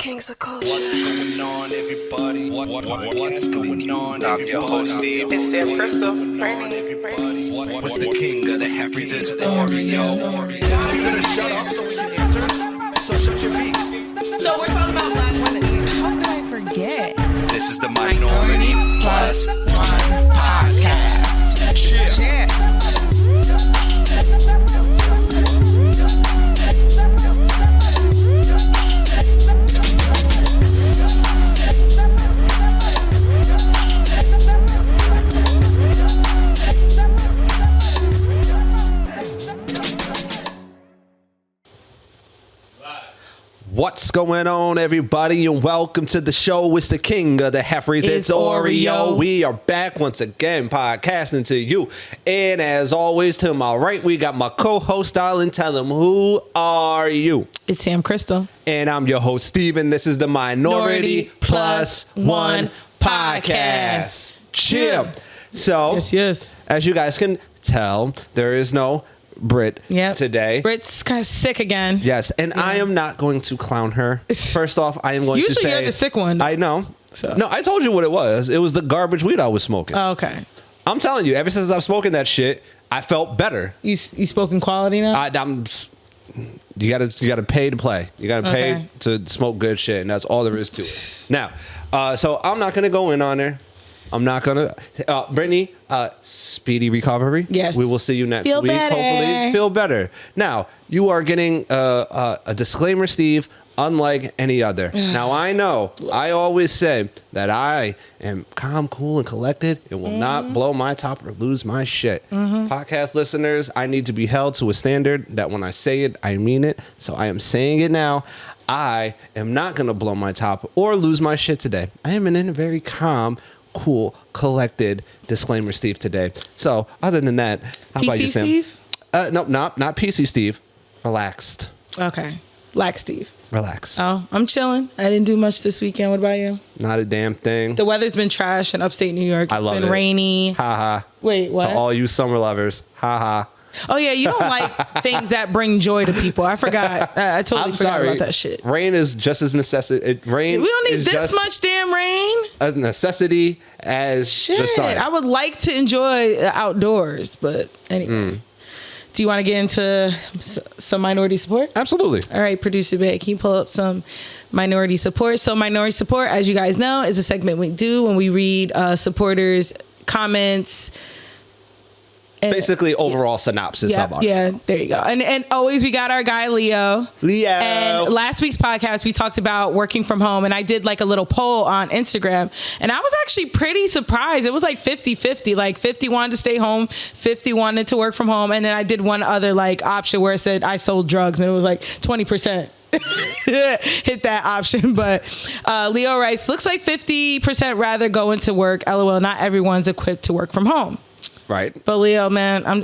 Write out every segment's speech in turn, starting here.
Kings of Coast. What's going on, everybody? What's going on, everybody? I'm your host, Steve. It's Sam Crystal. What's the king of the happy it's Oreo? You gonna shut up so we can answer? So shut your beak. So we're talking about black women. How could I forget? This is the Minority Plus One Podcast. Yeah. What's going on, everybody, and welcome to the show. It's the king of the Heifers. It's Oreo. We are back once again, podcasting to you. And as always, to my right, we got my co-host, Darlin. Tell him, who are you? It's Sam Crystal. And I'm your host, Steven. This is the Minority Plus One Podcast. Chill. So, Yes. as you guys can tell, there is no Brit today. Brit's kind of sick again. Yes, and I am not going to clown her. First off, I am going to say... Usually you're the sick one. I know. So. No, I told you what it was. It was the garbage weed I was smoking. Oh, okay. I'm telling you, ever since I've spoken that shit, I felt better. You spoken quality now? You gotta pay to play. You gotta pay to smoke good shit, and that's all there is to it. Now, so I'm not gonna go in on her. I'm not gonna. Brittany, speedy recovery. Yes. We will see you next Feel week. better. Hopefully, feel better. Now, you are getting a disclaimer, Steve, unlike any other. Now, I know I always say that I am calm, cool, and collected and will not blow my top or lose my shit. Podcast listeners, I need to be held to a standard that when I say it, I mean it. So I am saying it now. I am not going to blow my top or lose my shit today. I am in a very calm, cool, collected disclaimer, Steve, today. So, other than that, how about you, Sam? Steve? No, not PC Steve. Relaxed. Okay. Lax Steve. Relax. Oh, I'm chilling. I didn't do much this weekend. What about you? Not a damn thing. The weather's been trash in upstate New York. I love it. It's been rainy. Ha ha. Wait, what? To all you summer lovers. Ha ha. Oh, yeah. You don't like things that bring joy to people. I forgot. I totally forgot about that shit. Rain is just as necessity. We don't need this much damn rain. As necessity as the sun. I would like to enjoy the outdoors, but anyway. Do you want to get into some minority support? Absolutely. All right, producer Bay, can you pull up some minority support? So minority support, as you guys know, is a segment we do when we read supporters' comments. Basically, overall synopsis of it. Yeah, there you go. And always we got our guy, Leo. And last week's podcast, we talked about working from home. And I did like a little poll on Instagram. And I was actually pretty surprised. It was like 50-50. Like 50 wanted to stay home, 50 wanted to work from home. And then I did one other like option where it said I sold drugs. And it was like 20%. Hit that option. But Leo writes, looks like 50% rather go into work. LOL, not everyone's equipped to work from home. Right. But Leo, man,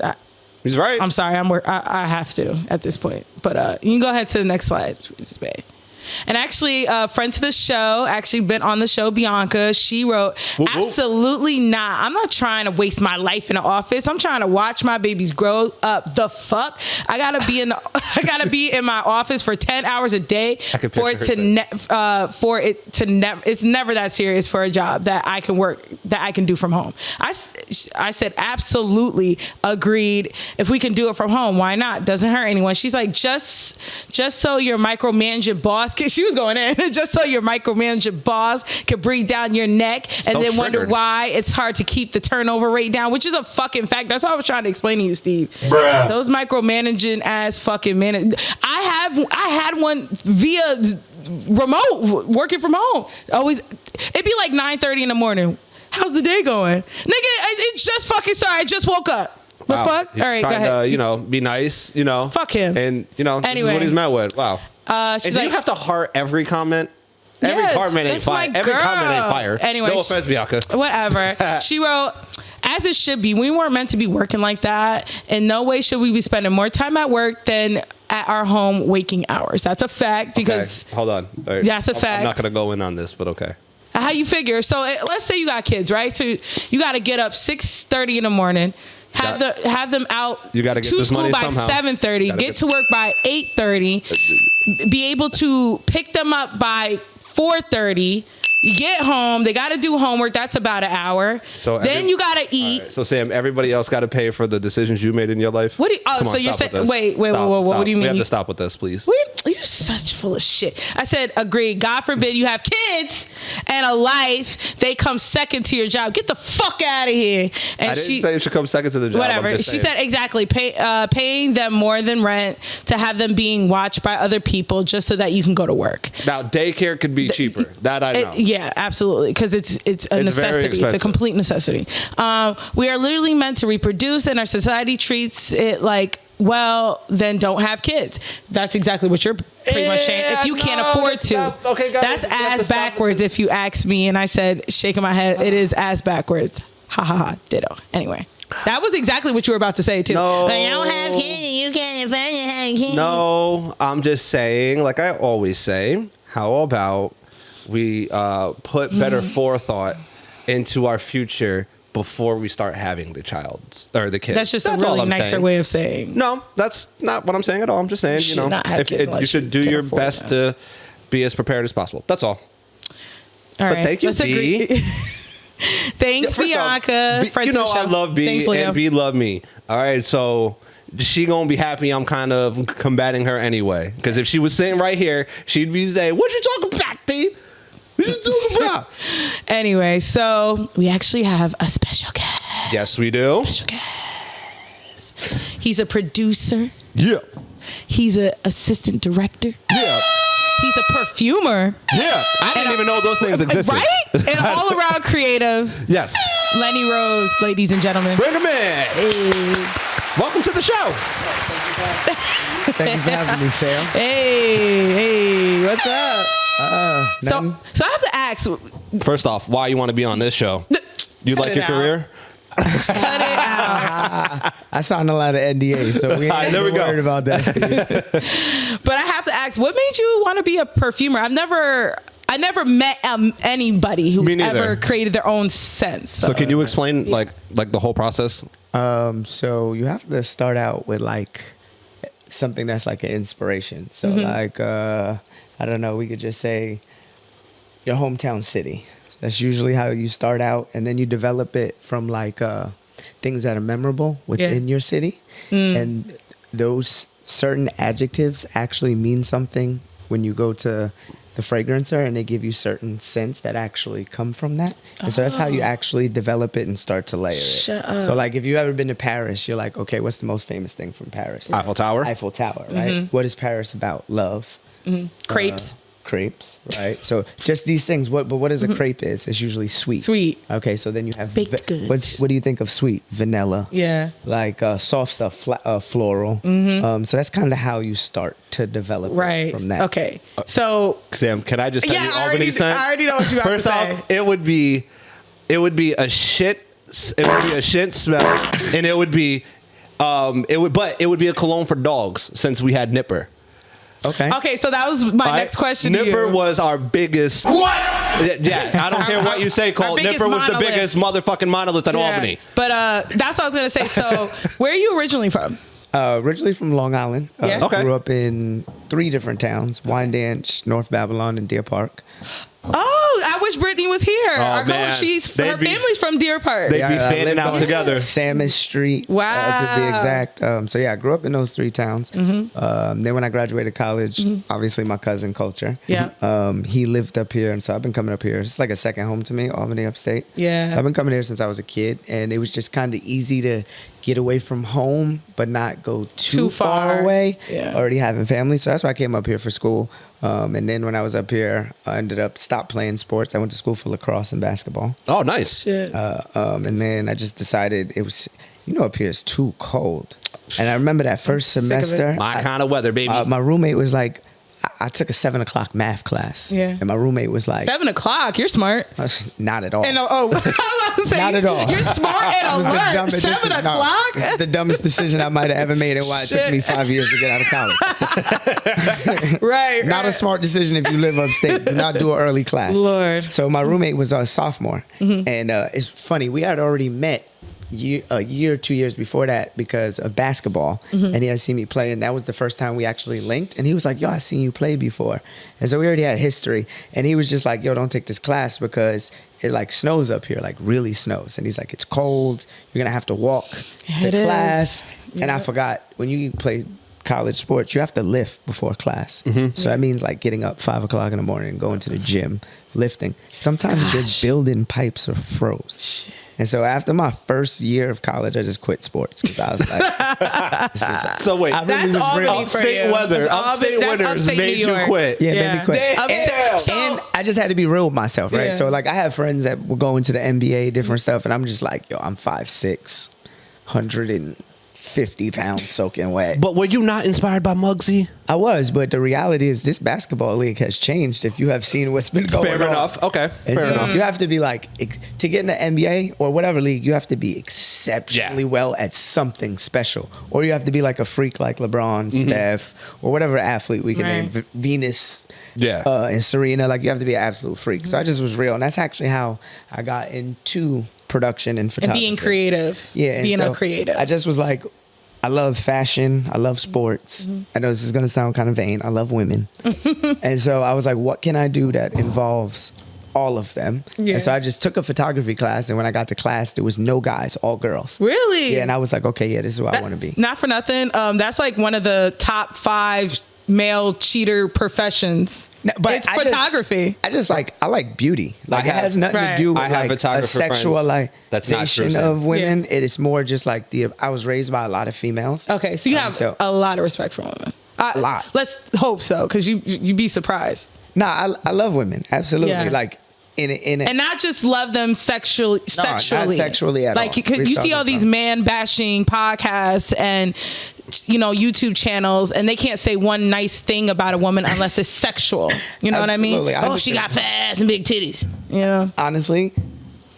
he's right. I'm sorry. I have to at this point. But you can go ahead to the next slide. And actually, friend to the show, actually been on the show, Bianca. She wrote, absolutely not. I'm not trying to waste my life in the office. I'm trying to watch my babies grow up. The fuck? I gotta be in my office for 10 hours a day for it to it's never that serious for a job that I can work, that I can do from home. I said, absolutely agreed. If we can do it from home, why not? Doesn't hurt anyone. She's like, just so your micromanaging boss, she was going in, just so your micromanaging boss could breathe down your neck and then wonder why it's hard to keep the turnover rate down, which is a fucking fact. That's what I was trying to explain to you, Steve. Bruh. Those micromanaging ass fucking manage. I had one via remote, working from home. Always, it'd be like 9:30 in the morning. How's the day going? Nigga, it's just fucking sorry. I just woke up. The fuck? All right, go ahead. Be nice, Fuck him. And, this is what he's met with. Wow. And do you have to heart every comment? Every comment ain't fire. Every comment ain't fire. Anyway, no offense, Bianca. Whatever. She wrote, as it should be, we weren't meant to be working like that. In no way should we be spending more time at work than at our home waking hours. That's a fact because... Okay. Hold on. Right. That's a fact. I'm not going to go in on this, but okay. How you figure? So let's say you got kids, right? So you got to get up 6:30 in the morning. Have them out you gotta get to this school money by somehow. 7:30, get to work by 8:30, be able to pick them up by 4:30. You get home, they got to do homework. That's about an hour. So then you got to eat. Right. So Sam, everybody else got to pay for the decisions you made in your life? What do you, Come on, so you're stop saying, with this. wait, Stop. what do you mean? We have to stop with this, please. You're such full of shit. I said, agree. God forbid you have kids and a life. They come second to your job. Get the fuck out of here. And I didn't say it should come second to the job. Whatever. She said exactly. Paying them more than rent to have them being watched by other people just so that you can go to work. Now, daycare could be cheaper. That I know. Yeah, absolutely. Because it's a necessity. It's a complete necessity. We are literally meant to reproduce, and our society treats it like, well, then don't have kids. That's exactly what you're pretty much saying. If you can't afford to. Okay, guys, that's ass backwards if you ask me. And I said, shaking my head, it is ass backwards. Ha ha ha. Ditto. Anyway. That was exactly what you were about to say, too. No. Like, I don't have kids and you can't afford to have kids. No, I'm just saying, like I always say, how about we put better forethought into our future before we start having the child or the kid. That's just a really nicer way of saying. No, that's not what I'm saying at all. I'm just saying, you know, you should do your best to be as prepared as possible. That's all. All right. But thank you, B. Thanks, Bianca. You know I love B. Thanks, and B love me. All right, so she gonna be happy I'm kind of combating her anyway. Because if she was sitting right here, she'd be saying, "What you talking about, D? What you talking about?" Anyway, so we actually have a special guest. Yes, we do. Special guest. He's a producer. Yeah. He's an assistant director. Yeah. He's a perfumer. Yeah. I didn't even know those things existed. Right? And all-around creative. Yes. Lenny Rose, ladies and gentlemen. Bring him in. Hey. Welcome to the show. Thank you for having me, Sam. Hey, what's up? So I have to ask. First off, why you want to be on this show? You like your career? Cut it out. I signed a lot of NDAs, so we ain't there we go. worried about that, Steve. But I have to ask, what made you want to be a perfumer? I never met anybody who ever created their own scent. So can you explain like the whole process? So you have to start out with like something that's like an inspiration. So like I don't know, we could just say your hometown city. That's usually how you start out, and then you develop it from like things that are memorable within your city, and those certain adjectives actually mean something when you go to the fragrancer, and they give you certain scents that actually come from that. And so that's how you actually develop it and start to layer it. Shut up. So like if you've ever been to Paris, you're like, okay, what's the most famous thing from Paris? Eiffel Tower. Eiffel Tower, right? What is Paris about? Love. Crepes. Crepes, right? So just these things. But what is a crepe is? It's usually sweet. Sweet. Okay, so then you have Baked goods. What do you think of sweet? Vanilla. Yeah. Like soft stuff, floral. So that's kind of how you start to develop it from that. Okay. So Sam, can I just tell you Albany scent? I already know what you have First to say. off, it would be a shit smell, and it would be a cologne for dogs since we had Nipper. Okay, so that was my next question to you. Nipper was our biggest. What? Yeah, I don't care what you say, Cole. Nipper was the biggest motherfucking monolith in Albany. But that's what I was gonna say. So, where are you originally from? Originally from Long Island. Okay. Grew up in 3 different towns: Wyandanch, North Babylon, and Deer Park. Oh, I wish Brittany was here. Our man. her family's from Deer Park. They'd be fanning out together. Samus Street. Wow. To be exact. So yeah, I grew up in those 3 towns. Then when I graduated college, obviously my cousin Culture. Yeah. He lived up here, and so I've been coming up here. It's like a second home to me, Albany upstate. Yeah. So I've been coming here since I was a kid, and it was just kind of easy to get away from home, but not go too far away. Yeah. Already having family, so that's why I came up here for school. And then when I was up here, I ended up stopped playing sports. I went to school for lacrosse and basketball. Oh, nice. Shit. And then I just decided it was, up here it's too cold. And I remember that first semester. My kind of weather, baby. My roommate was like, I took a 7 o'clock math class. Yeah. And my roommate was like, 7 o'clock. You're smart. Not at all. And I was about to say, Not at all. You're smart and alert. 7 o'clock. This is the dumbest decision I might have ever made, and why it took me 5 years to get out of college. Right. Not a smart decision if you live upstate. Do not do an early class. Lord. So my roommate was a sophomore, and it's funny. We had already met a year or 2 years before that because of basketball, and he had seen me play, and that was the first time we actually linked. And he was like, "Yo, I seen you play before," and so we already had history. And he was just like, "Yo, don't take this class because it like snows up here, like really snows." And he's like, "It's cold. You're gonna have to walk It to is. class." Yeah. And I forgot, when you play college sports, you have to lift before class. So that means like getting up 5 o'clock in the morning and going to the gym, lifting. Sometimes you're building pipes or froze. And so after my first year of college, I just quit sports because I was like, this is, So wait, I really That's was all real. me for upstate you. weather, That's all upstate that's winters upstate made New you York. quit. Yeah, it made me quit. Damn. And I just had to be real with myself, right? Yeah. So like I have friends that will go into the NBA, different stuff, and I'm just like, yo, I'm 5'6", 150 pounds soaking wet. But were you not inspired by Muggsy? I was, but the reality is this basketball league has changed. If you have seen what's been going on. Fair enough. Okay. And Fair so enough. You have to be like, to get in the NBA or whatever league, you have to be exceptionally well at something special. Or you have to be like a freak like LeBron, Steph, or whatever athlete we can Right. name, Venus, Yeah. and Serena. Like you have to be an absolute freak. So I just was real. And that's actually how I got into production and And photography. being creative. Yeah. and Being so a creative. I just was like, I love fashion. I love sports. I know this is going to sound kind of vain. I love women. And so I was like, what can I do that involves all of them? Yeah. And so I just took a photography class. And when I got to class, there was no guys, all girls. Really? Yeah. And I was like, okay, yeah, this is what I want to be. Not for nothing. That's like one of the top 5 male cheater professions. No, but it's I just- photography. I like beauty. Like it has nothing Right. to do with I have like a photographer friends. That's not true, sexualization Sam. of women. Yeah. It is more just like I was raised by a lot of females. Okay, so you have so- a lot of respect for women. A lot. Let's hope so, because you'd be surprised. Nah, I love women. Absolutely. Yeah. Like in a And not just love them sexually. not sexually at like, all. Like, you see all these man bashing podcasts and YouTube channels, and they can't say one nice thing about a woman unless it's sexual. You know what I mean? Absolutely. I Oh, she got understand. fat ass and big titties. Yeah. honestly,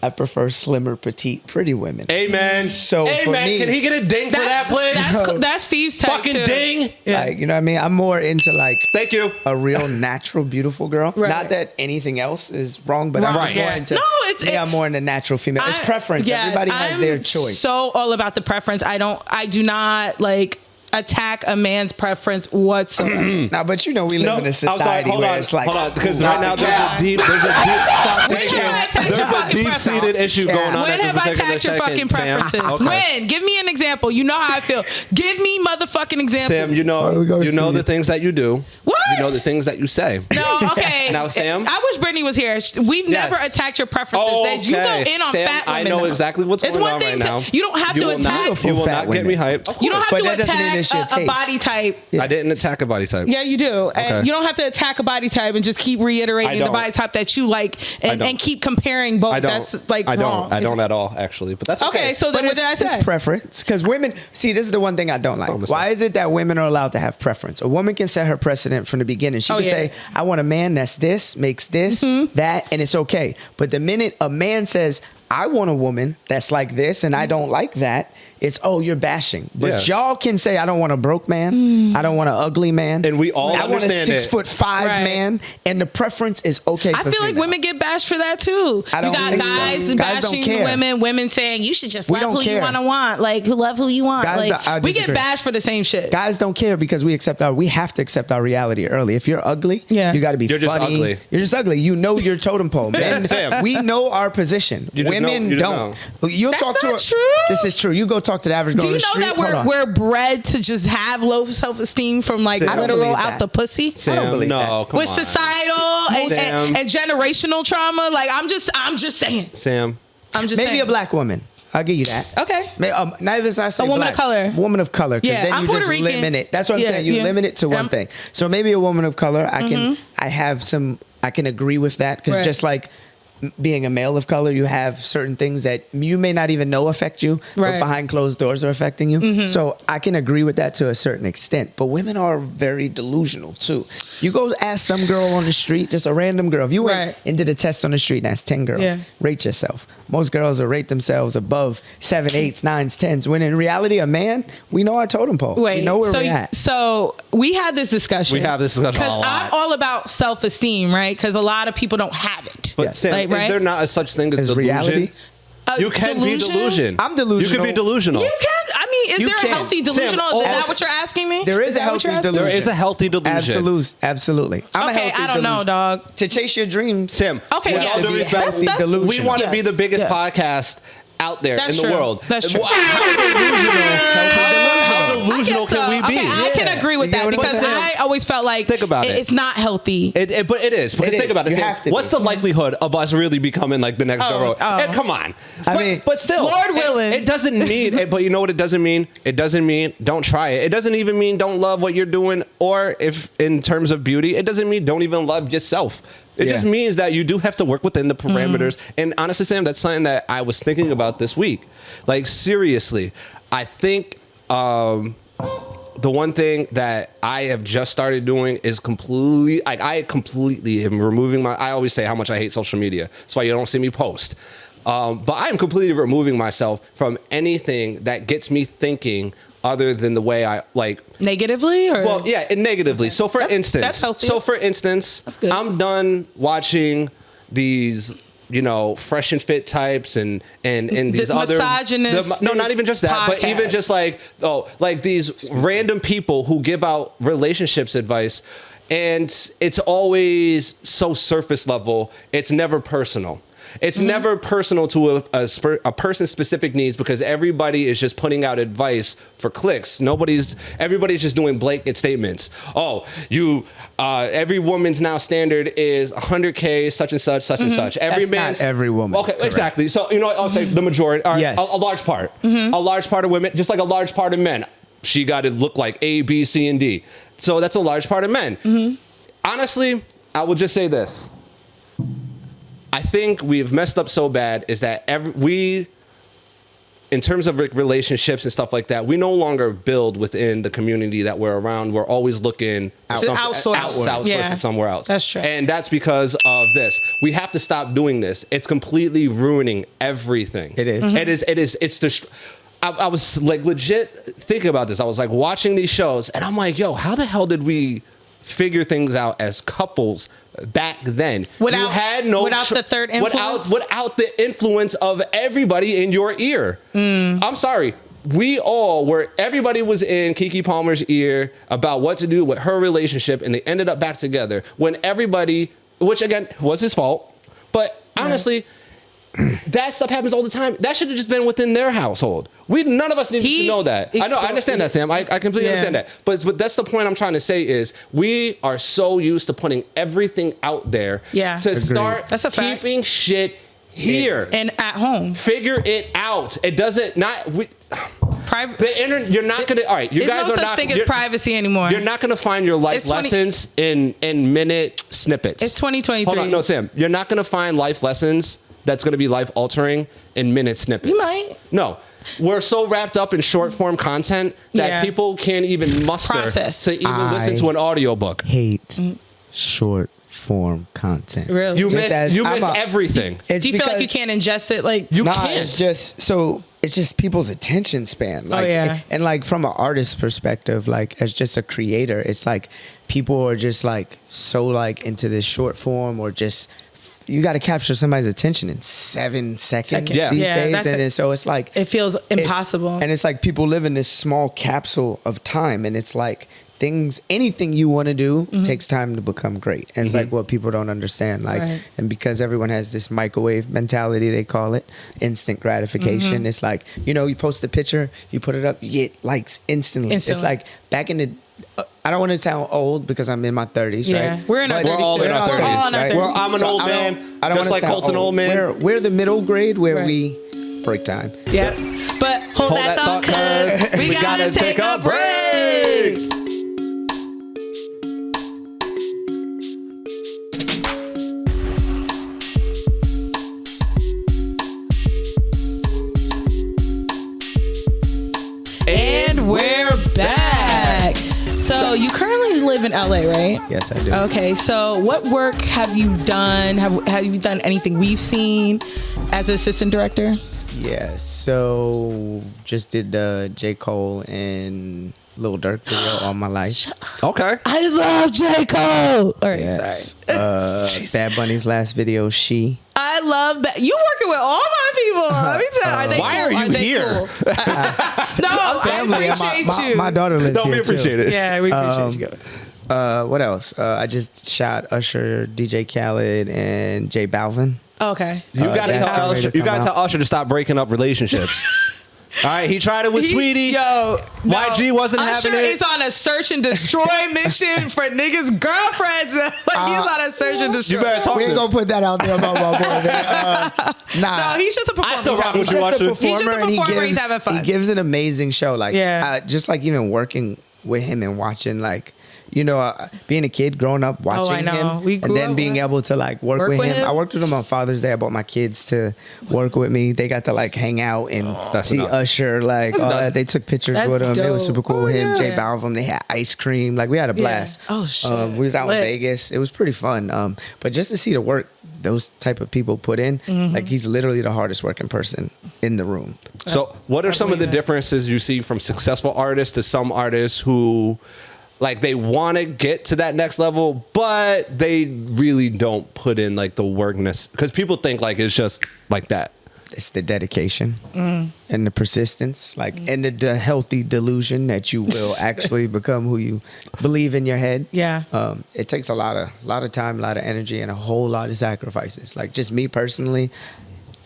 I prefer slimmer, petite, pretty women. Amen. So for me, can he get a ding for that, please? That's Steve's type Fucking too. ding. Yeah. like, you know what I mean? I'm more into like Thank you. a real natural, beautiful girl. Right. Not that anything else is wrong, but I'm just Right. more Yeah. into. No, it's- I'm more into natural female. It's preference. Yes, Everybody has I'm their choice. So all about the preference. I do not like attack a man's preference whatsoever. Now, but we live in a I'm sorry, society hold where on, it's like, because right now there's a deep When have I attacked your fucking deep-seated preference? issue going on. When at this have I particular attacked your fucking second, Sam. preferences? Okay. When? Give me an example. You know how I feel. Give me motherfucking examples. Sam, you know we go, the Steve. things that you do. What? You know the things that you say. No, okay. Now, Sam? I wish Brittany was here. We've Yes. never attacked your preferences. Okay. You go in on Sam, fat I women. know though. exactly what's It's going one on thing right now. You don't have to will attack. not, you will fat not get me women. hyped. You don't have But to that doesn't attack initiate a taste. body type. I didn't attack a body type. Yeah, you do. And Okay. you don't have to attack a body type and just keep reiterating I the don't. body type that you like and don't. keep comparing both. I don't. That's like I wrong. don't. I don't at all, actually. But that's okay. Okay, so then what did I say? It's preference. Because women, see, this is the one thing I don't like. I'm Why is it that women are allowed to have preference? A woman can set her precedent from the beginning. She Oh, can yeah. say, I want a man that's this, makes this, that, and it's okay. But the minute a man says, I want a woman that's like this and I don't like that, it's, oh, you're bashing. But Yeah. y'all can say, I don't want a broke man. I don't want an ugly man. And we all I want a understand it. 6'5" Right. man. And the preference is okay I for feel like females. women get bashed for that too. I don't you got think so. guys Guys don't bashing care. women saying you should just We love don't who you care. want, like love who you want. Guys Like I we get disagree. bashed for the same shit. Guys don't care because we have to accept our reality early. If you're ugly, Yeah. you got to be You're just funny. ugly. You're just ugly. You know your totem pole, man. Sam. We know our position. You just Women know- you just don't. You'll That's talk to not true. This is true. You go talk to the average girl Do on you the know street. that Hold on. we're bred to just have low self-esteem from like Sam. I don't literal believe out that. the pussy? I don't Sam, believe no, that. come With on. societal and Sam. generational trauma? Like I'm just saying. Sam. I'm just Maybe saying. a black woman. I'll give you that. Okay. Neither is I say A woman black. of color. Woman of color. Because Yeah, then I'm you Puerto just Rican. limit it. That's what I'm Yeah, saying. You yeah. limit it to one I'm- thing. So maybe a woman of color, I can agree with that. Because Right. just like being a male of color, you have certain things that you may not even know affect you, Right. but behind closed doors are affecting you. So I can agree with that to a certain extent. But women are very delusional too. You go ask some girl on the street, just a random girl. If you went Right. into the test on the street and asked 10 girls, Yeah. rate yourself. Most girls will rate themselves above 7, 8s, 9s, 10s. When in reality, a man, we know our totem pole. Wait, we know where so we're at. so we had this discussion. We have this discussion a because lot. I'm all about self-esteem, right? Because a lot of people don't have it. But Yes. Sam, Like, right? is there not a such thing as Is delusion? reality? You can delusion? be delusion. I'm delusional. You can be delusional. You can. I mean, is You there can. a healthy delusional? Sam, Is that also- what you're asking me? There is a that what healthy you're asking me? delusion. There is a healthy delusion. Absolutely. I'm a Okay, healthy I don't know, delusion. dog. To chase your dreams. Sam, Okay, with yes. all due Be respect, healthy that's- delusion. we want to be Yes, the biggest yes. podcast out there That's in the true. world. That's true. How delusional can we be? Okay, I can Yeah. agree with You get that what I'm because saying? I always felt like Think about it. it's not healthy. But it is. Because It think is. about it. You Sam. have to What's be. the likelihood of us really becoming like the next Oh, Joe Rogan? oh. Come on. I mean, but still, Lord willing. it doesn't mean. But you know what it doesn't mean? It doesn't mean don't try it. It doesn't even mean don't love what you're doing, or if in terms of beauty, it doesn't mean don't even love yourself. It just means that you do have to work within the parameters. And honestly, Sam, that's something that I was thinking about this week. Like seriously, I think the one thing that I have just started doing is completely. Like I completely am removing my. I always say how much I hate social media. That's why you don't see me post. But I am completely removing myself from anything that gets me thinking other than the way I like. Negatively, or Well, yeah, and negatively. So for That's instance, healthy. That's good. I'm done watching these, fresh and fit types and these other misogynist no, not even just that, but even podcasts. just like these random people who give out relationships advice, and it's always so surface level. It's never personal. It's never personal to a person's specific needs because everybody is just putting out advice for clicks. Everybody's just doing blanket statements. Oh, every woman's now standard is 100K, such and such, such and such. Every That's man's not every woman. Okay, exactly. So I'll say the majority. All right, Yes. a large part. A large part of women, just like a large part of men. She got to look like A, B, C, and D. So that's a large part of men. Honestly, I will just say this. I think we've messed up so bad is that in terms of relationships and stuff like that, we no longer build within the community that we're around. We're always looking outsource it somewhere else. That's true. And that's because of this. We have to stop doing this. It's completely ruining everything. It is. It is. It's I was like legit thinking about this. I was like watching these shows and I'm like, yo, how the hell did we figure things out as couples back then? Without- you had no without the third influence? without the influence of everybody in your ear. I'm sorry. Everybody was in Keke Palmer's ear about what to do with her relationship, and they ended up back together when everybody, which again was his fault, but honestly, that stuff happens all the time. That should have just been within their household. None of us needed to know that. I know, I understand that, Sam. I completely understand that. But that's the point I'm trying to say is we are so used to putting everything out there to start That's a fact. keeping shit here. and at home. Figure it out. It doesn't Private. the internet. You're not gonna. All right, you There's guys no are such not. thing as You're, privacy anymore. you're not gonna find your life It's 20 lessons in minute snippets. It's 2023. Hold on, no, Sam. You're not gonna find life lessons that's gonna be life altering in minute snippets. You might. No, we're so wrapped up in short form content that Yeah. people can't even muster Process. to even listen to an audiobook. Hate short form content. Really? You Just miss as everything. It's Do you feel like you because- can't ingest it? Like You Nah, can't. it's just people's attention span. Like, yeah. and like from an artist perspective, like as just a creator, it's like people are just like so like into this short form or just you got to capture somebody's attention in 7 seconds Yeah. these Yeah, days, that's and it. so it's like it feels impossible. and it's like people live in this small capsule of time, and it's like anything you want to do takes time to become great. And it's like what people don't understand. Like, Right. and because everyone has this microwave mentality, they call it instant gratification. It's like, you post a picture, you put it up, you get likes instantly. It's like back in the, I don't want to sound old because I'm in my 30s, Yeah. right? We're in our But 30s. We're all in our We're all 30s. in our right? 30s. Well, I'm an old man, I don't just wanna like sound Colt's an old man. We're the middle grade where Right. we break time. Yeah. But hold that thought, cuz we gotta take a break. And we're back. So you currently live in LA, right? Yes, I do. Okay, so what work have you done? Have you done anything we've seen as an assistant director? Yeah, so just did the J. Cole and Lil Durk video all my life. Okay. I love J. Cole. All right, Yeah. sorry. Bad Bunny's last video, She. I love you working with all my people. Let me tell you, are they Why cool? are you they here? Cool? No, Family, I appreciate you. My daughter lives No, here we appreciate too. it. Yeah, we appreciate you. What else? I just shot Usher, DJ Khaled, and J Balvin. Okay. You gotta that's tell ready Usher. to You gotta come tell Usher to stop breaking up relationships. All right, he tried it with Sweetie. Yo, no. YG wasn't Usher having it. is on a search and destroy mission for niggas' girlfriends. Like he's on a search and destroy. You better talk We to ain't him. gonna put that out there about my boy. Man. Nah, No, he's just a performer. I still rock with he's you, just a Usher. performer, He's just a and performer, he's having fun. He gives an amazing show. Like, Yeah. just like even working with him and watching, like, you know, being a kid, growing up watching I know. him, We grew and then up being with- able to like work with him. I worked with him on Father's Day. I bought my kids to work with me. They got to like hang out and That's see enough. Usher. Like, they took pictures That's with him. It was dope. super cool. Oh, Him, J yeah. Balvin. They had ice cream. Like, we had a blast. Oh, shit. We was out Lit. in Vegas. It was pretty fun. But just to see the work those type of people put in, Mm-hmm. like he's literally the hardest working person in the room. So, what are some of the believe that. differences you see from successful artists to some artists who, like, they want to get to that next level, but they really don't put in like the workness? Because people think like it's just like that. It's the dedication and the persistence, like, and the healthy delusion that you will actually become who you believe in your head. Yeah. It takes a lot of time, a lot of energy, and a whole lot of sacrifices. Like, just me personally,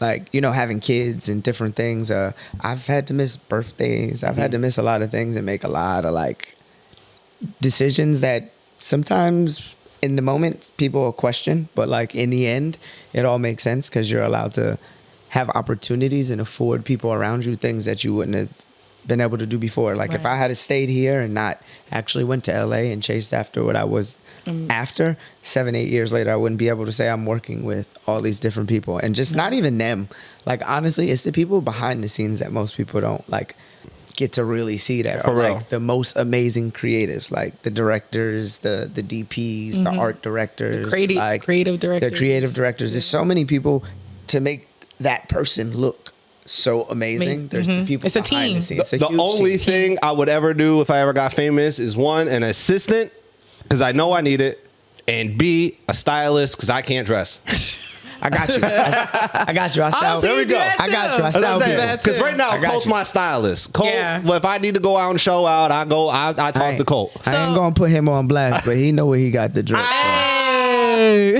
like, you know, having kids and different things. I've had to miss birthdays. I've had to miss a lot of things and make a lot of like decisions that sometimes in the moment people will question, but like in the end, it all makes sense because you're allowed to have opportunities and afford people around you things that you wouldn't have been able to do before. Like if Right. I had stayed here and not actually went to LA and chased after what I was after, 7-8 years later, I wouldn't be able to say I'm working with all these different people. And just not even them. Like, honestly, it's the people behind the scenes that most people don't like get to really see that For are real. like the most amazing creatives, like the directors, the DPs, the art directors, creative directors. The creative directors. There's so many people to make that person look so amazing. There's the people It's a behind team. the scenes. It's a The huge only team. thing I would ever do if I ever got famous is one, an assistant, because I know I need it, and B, a stylist, because I can't dress. I got you. I got you. I style. so you do that I got too. you. I style That's people. that Because too. right now, I got Colt's you. my stylist. Colt, Yeah. well, if I need to go out and show out, I talk to Colt. I ain't gonna put him on blast, but he know where he got the drip. from. Hey.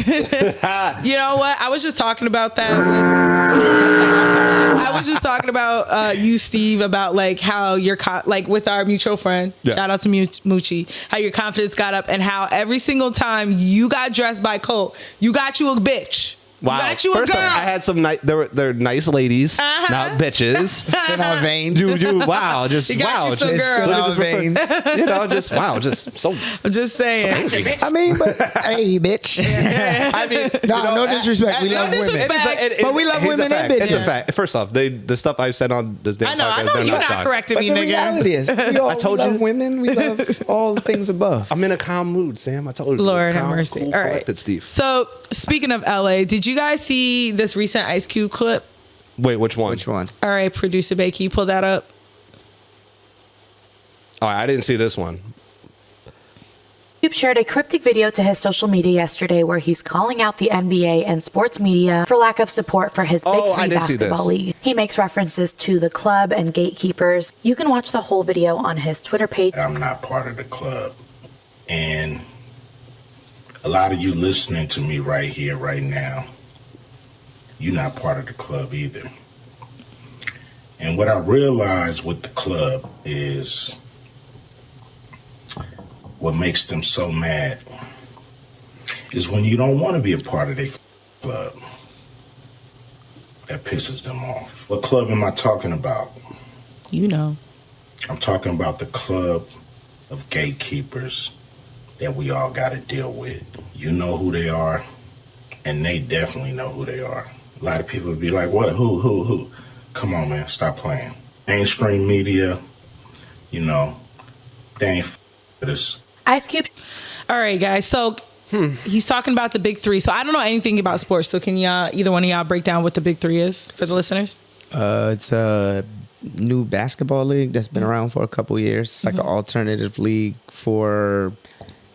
You know what? I was just talking about that. I was just talking about you, Steve, about like how your like with our mutual friend. Yeah. Shout out to Moochie. How your confidence got up and how every single time you got dressed by Colt, you got you a bitch. Wow. You got you a First girl. off, I had some nice. They're nice ladies, Uh-huh. not bitches. It's in our veins. Wow, just You got wow, you some just girl. in look our at this veins. you know, just wow, just so. I'm just saying. I mean, but hey, bitch. I mean, No disrespect. We love women. disrespect. But we love here's a women and fact. It's a bitches. fact. First off, the stuff I've said on this damn I know podcast, they're you're not shocked. correcting But me, the nigga. reality is, we told we you. love women. We love all the things above. I'm in a calm mood, Sam. I told you. Lord It's have calm, mercy. cool, All right. collected, Steve. So speaking of LA, did you guys see this recent Ice Cube clip? Wait, which one? Which one? All right, producer Bay, can you pull that up? All right, I didn't see this one. Cube shared a cryptic video to his social media yesterday where he's calling out the NBA and sports media for lack of support for his Big Oh, I Three did see this. basketball league. He makes references to the club and Gatekeepers. You can watch the whole video on his Twitter page. I'm not part of the club. And a lot of you listening to me right here, right now, you're not part of the club either. And what I realized with the club is what makes them so mad is when you don't want to be a part of their club. That pisses them off. What club am I talking about? You know. I'm talking about the club of gatekeepers that we all got to deal with. You know who they are, and they definitely know who they are. A lot of people would be like, what, who? Come on, man, stop playing. Mainstream media, you know, they ain't with us. Ice Cube All right, guys. So he's talking about the big three. So I don't know anything about sports. So can y'all, either one of y'all, break down what the big three is for the listeners? It's a new basketball league that's been around for a couple years. It's like an alternative league for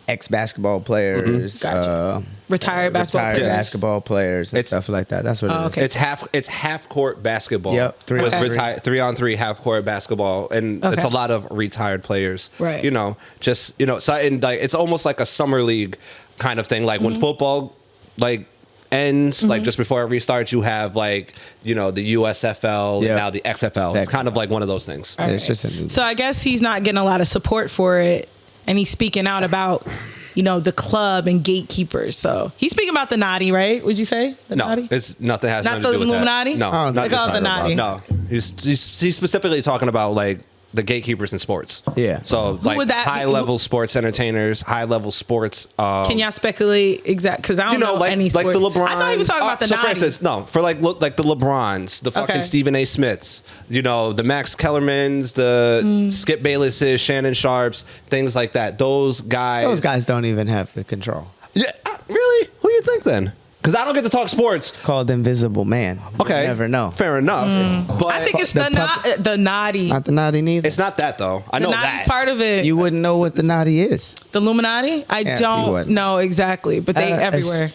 ex-basketball players. Gotcha. retired basketball Retired players. basketball players and It's- stuff like that. That's what it is. okay. It's half court basketball. Yep, 3-on-3. 3-on-3 half court basketball, and it's Okay. a lot of retired players. Right. You know, just so and like it's almost like a summer league kind of thing. Like when football like ends, like just before it restarts, you have like the USFL Yeah. and now the XFL. It's kind of like one of those things. All It's just a- So I guess he's not getting a lot of support for it, and he's speaking out about the club and gatekeepers. So he's speaking about the naughty, right? Would you say the No, naughty? it's nothing has Not nothing to the do with Illuminati? that. No, I don't not think They call it this the time. naughty. No, he's specifically talking about like the gatekeepers in sports. Yeah. So like would that be? high level sports entertainers, high level sports. Can y'all speculate exact? Because I don't know like any like sport. the LeBrons. I thought he was talking about the so for naughty. instance, no, for like the LeBrons, the fucking Okay. Stephen A. Smiths, the Max Kellermans, the Skip Baylesses, Shannon Sharps, things like that. Those guys don't even have the control. Yeah, really? Who do you think then? Because I don't get to talk sports. Called Invisible Man. Okay, You never know. Fair enough. But I think it's The the naughty. Not the naughty neither. it's not that though. I The know naughty's that. part of it. You wouldn't know what the naughty is. The Illuminati? I Yeah, you don't wouldn't. know exactly, but they everywhere.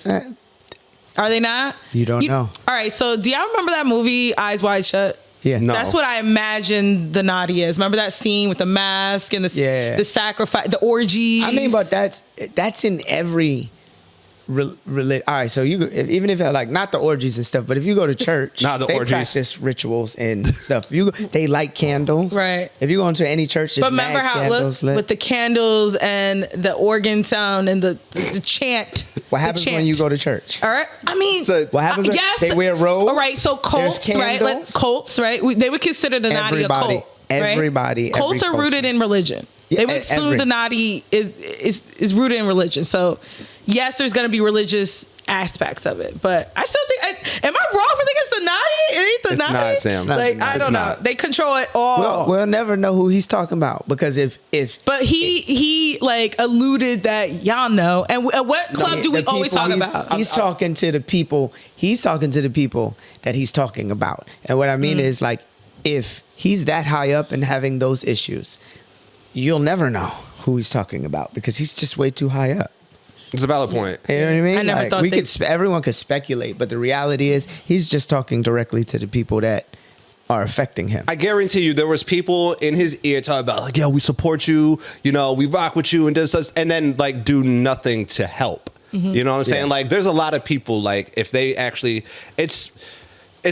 Are they not? You don't know. All right, so do y'all remember that movie Eyes Wide Shut? Yeah. No. That's what I imagine the naughty is. Remember that scene with the mask and the sacrifice, the orgies? I mean, but that's in every all right, so even if like not the orgies and stuff, but if you go to church, Not the they orgies. practice rituals and stuff. They light candles, Right. If you go into any church, there's But remember mad how it candles looked lit. with the candles and the organ sound and the chant. What The happens when chant. you go to church? All right. I mean, So- What happens when yes. they wear robes? All right. So cults, There's right? Like candles. cults, right? They would consider the naughty a Everybody- cult. right? everybody, Cults every are rooted culture. in religion. Yeah, They would assume every- the naughty is rooted in religion. So yes, there's going to be religious aspects of it, but I still think. Am I wrong for thinking it's the naughty? It ain't the It's naughty. not, Sam. Like I It's don't know. not. They control it all. We'll never know who he's talking about because if But he like alluded that y'all know. And what club do we the always people talk he's- about? He's talking to the people. He's talking to the people that he's talking about. And what I mean is like, if he's that high up and having those issues, you'll never know who he's talking about because he's just way too high up. It's a valid point. You know what I mean? I never Like, thought everyone could speculate, but the reality is he's just talking directly to the people that are affecting him. I guarantee you, there was people in his ear talking about like, "Yeah, we support you. We rock with you," and this, and then like do nothing to help. You know what I'm saying? Yeah. Like, there's a lot of people like if they actually, it's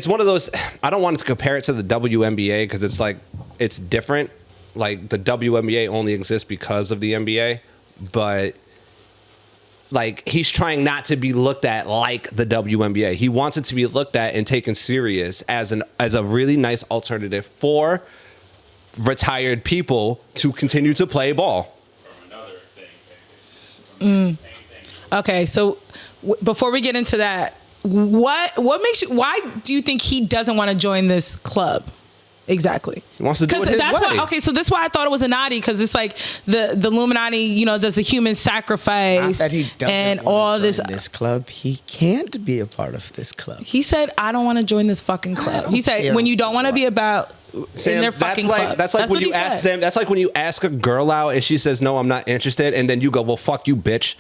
one of those. I don't want to compare it to the WNBA because it's like it's different. Like the WNBA only exists because of the NBA, but like he's trying not to be looked at like the WNBA. He wants it to be looked at and taken serious as a really nice alternative for retired people to continue to play ball. Okay, so before we get into that, what makes you? Why do you think he doesn't want to join this club? Exactly. He wants to do it his way. Why, okay, so this is why I thought it was a naughty because it's like the Illuminati, does the human sacrifice Not that he doesn't and wanna all join this. this club. He can't be a part of this club. He said, "I don't want to join this fucking club." He said, care "When you don't want to be about Sam, in their fucking club." that's like when what you he ask said. Sam. That's like when you ask a girl out and she says no, I'm not interested, and then you go, well, fuck you, bitch.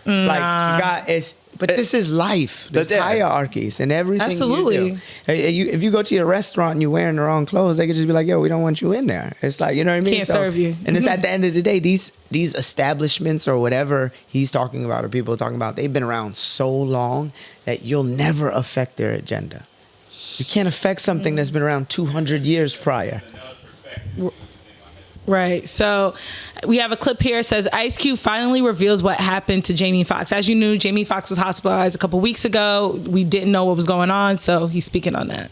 It's like but this is life. There's Yeah. hierarchies and everything. Absolutely. You do. If you go to your restaurant and you're wearing the wrong clothes, they could just be like, "Yo, we don't want you in there." It's like, you know what I mean? Can't serve you. And it's at the end of the day, these establishments or whatever he's talking about or people are talking about, they've been around so long that you'll never affect their agenda. You can't affect something that's been around 200 years prior. Right. So we have a clip here. It says Ice Cube finally reveals what happened to Jamie Foxx. As you knew, Jamie Foxx was hospitalized a couple weeks ago. We didn't know what was going on, so he's speaking on that.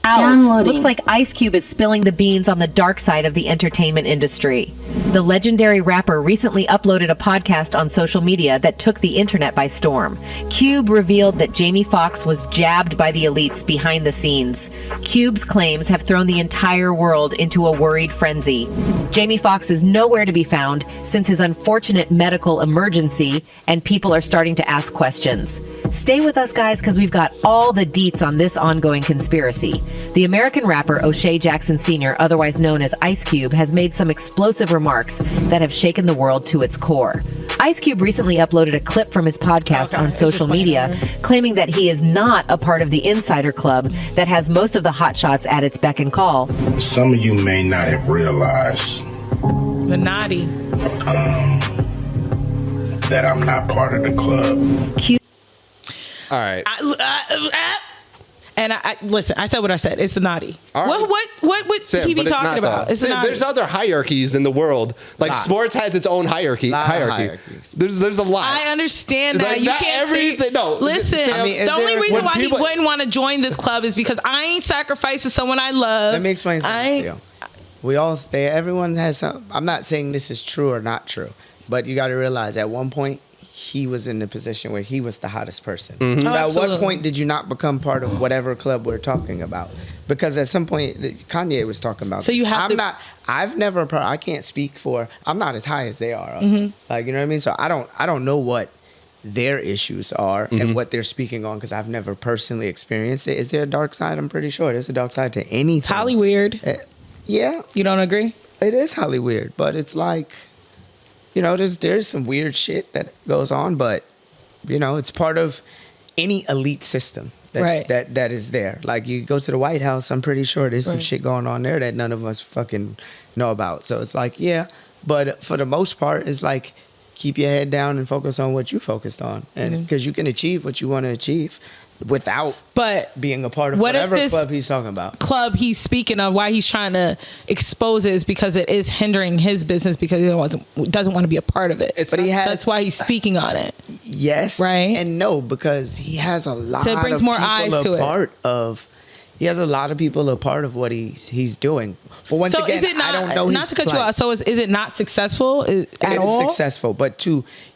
Looks like Ice Cube is spilling the beans on the dark side of the entertainment industry. The legendary rapper recently uploaded a podcast on social media that took the internet by storm. Cube revealed that Jamie Foxx was jabbed by the elites behind the scenes. Cube's claims have thrown the entire world into a worried frenzy. Jamie Foxx is nowhere to be found since his unfortunate medical emergency, and people are starting to ask questions. Stay with us, guys, because we've got all the deets on this ongoing conspiracy. The American rapper O'Shea Jackson Sr., otherwise known as Ice Cube, has made some explosive remarks that have shaken the world to its core. Ice Cube recently uploaded a clip from his podcast on social media, claiming that he is not a part of the insider club that has most of the hotshots at its beck and call. Some of you may not have realized The naughty. that I'm not part of the club. All right. And I listen. I said what I said. It's the naughty. All right. What would Sam, he be but it's talking not, about? though. It's the Sam, naughty. there's other hierarchies in the world. Like Lot. sports has its own hierarchy. Lot of hierarchies. There's a lot. I understand that. Like, you not can't say, everything- no, listen, I mean, is the only there- reason when why people- he wouldn't want to join this club is because I ain't sacrificing someone I love. Let me explain I something to ain't- you. We all stay. Everyone has some. I'm not saying this is true or not true, but you got to realize at one point he was in the position where he was the hottest person. Mm-hmm. So Oh, at absolutely. what point did you not become part of whatever club we're talking about? Because at some point Kanye was talking about. So you this. have I'm to- not. I've never. I can't speak for. I'm not as high as they are. Mm-hmm. Like, you know what I mean. So I don't know what their issues are and what they're speaking on because I've never personally experienced it. Is there a dark side? I'm pretty sure there's a dark side to anything. It's Holly weird. Yeah, You don't agree? it is Holly weird, but it's like, you know, there's some weird shit that goes on, but you know, it's part of any elite system that Right. that is there. Like you go to the White House, I'm pretty sure there's some Right. shit going on there that none of us fucking know about. So it's like, yeah, but for the most part, it's like keep your head down and focus on what you focused on, and because you can achieve what you want to achieve without But being a part of what if whatever this club he's talking about. club he's speaking of, why he's trying to expose it is because it is hindering his business because he doesn't want to be a part of it. But he has- that's why he's speaking on it. Yes, Right. and no, because he has a lot So it brings of more people eyes to a it. part of. He has a lot of people a part of what he's doing. But once So again, is it not? I don't know. Not his to cut you plight. off. So is it not successful at It's all? successful, but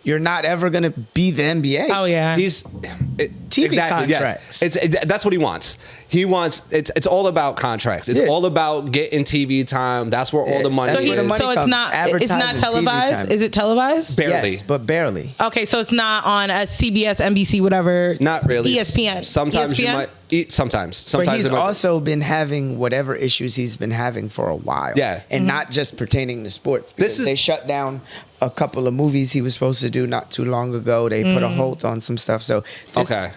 you're not ever gonna be the NBA. Oh yeah. TV exactly. contracts. Yes. That's what he wants. He wants. It's all about contracts. It's Yeah. all about getting TV time. That's where all the money so, That's where is. the money so it's comes. not Advertising, TV televised. time. Is it televised? Barely. Yes, but barely. Okay, so it's not on a CBS, NBC, whatever. Not really. ESPN. Sometimes you ESPN? might. Sometimes. But he's it might- also been having whatever issues he's been having for a while. Yeah. And not just pertaining to sports. Because is- they shut down a couple of movies he was supposed to do not too long ago. They put a halt on some stuff. So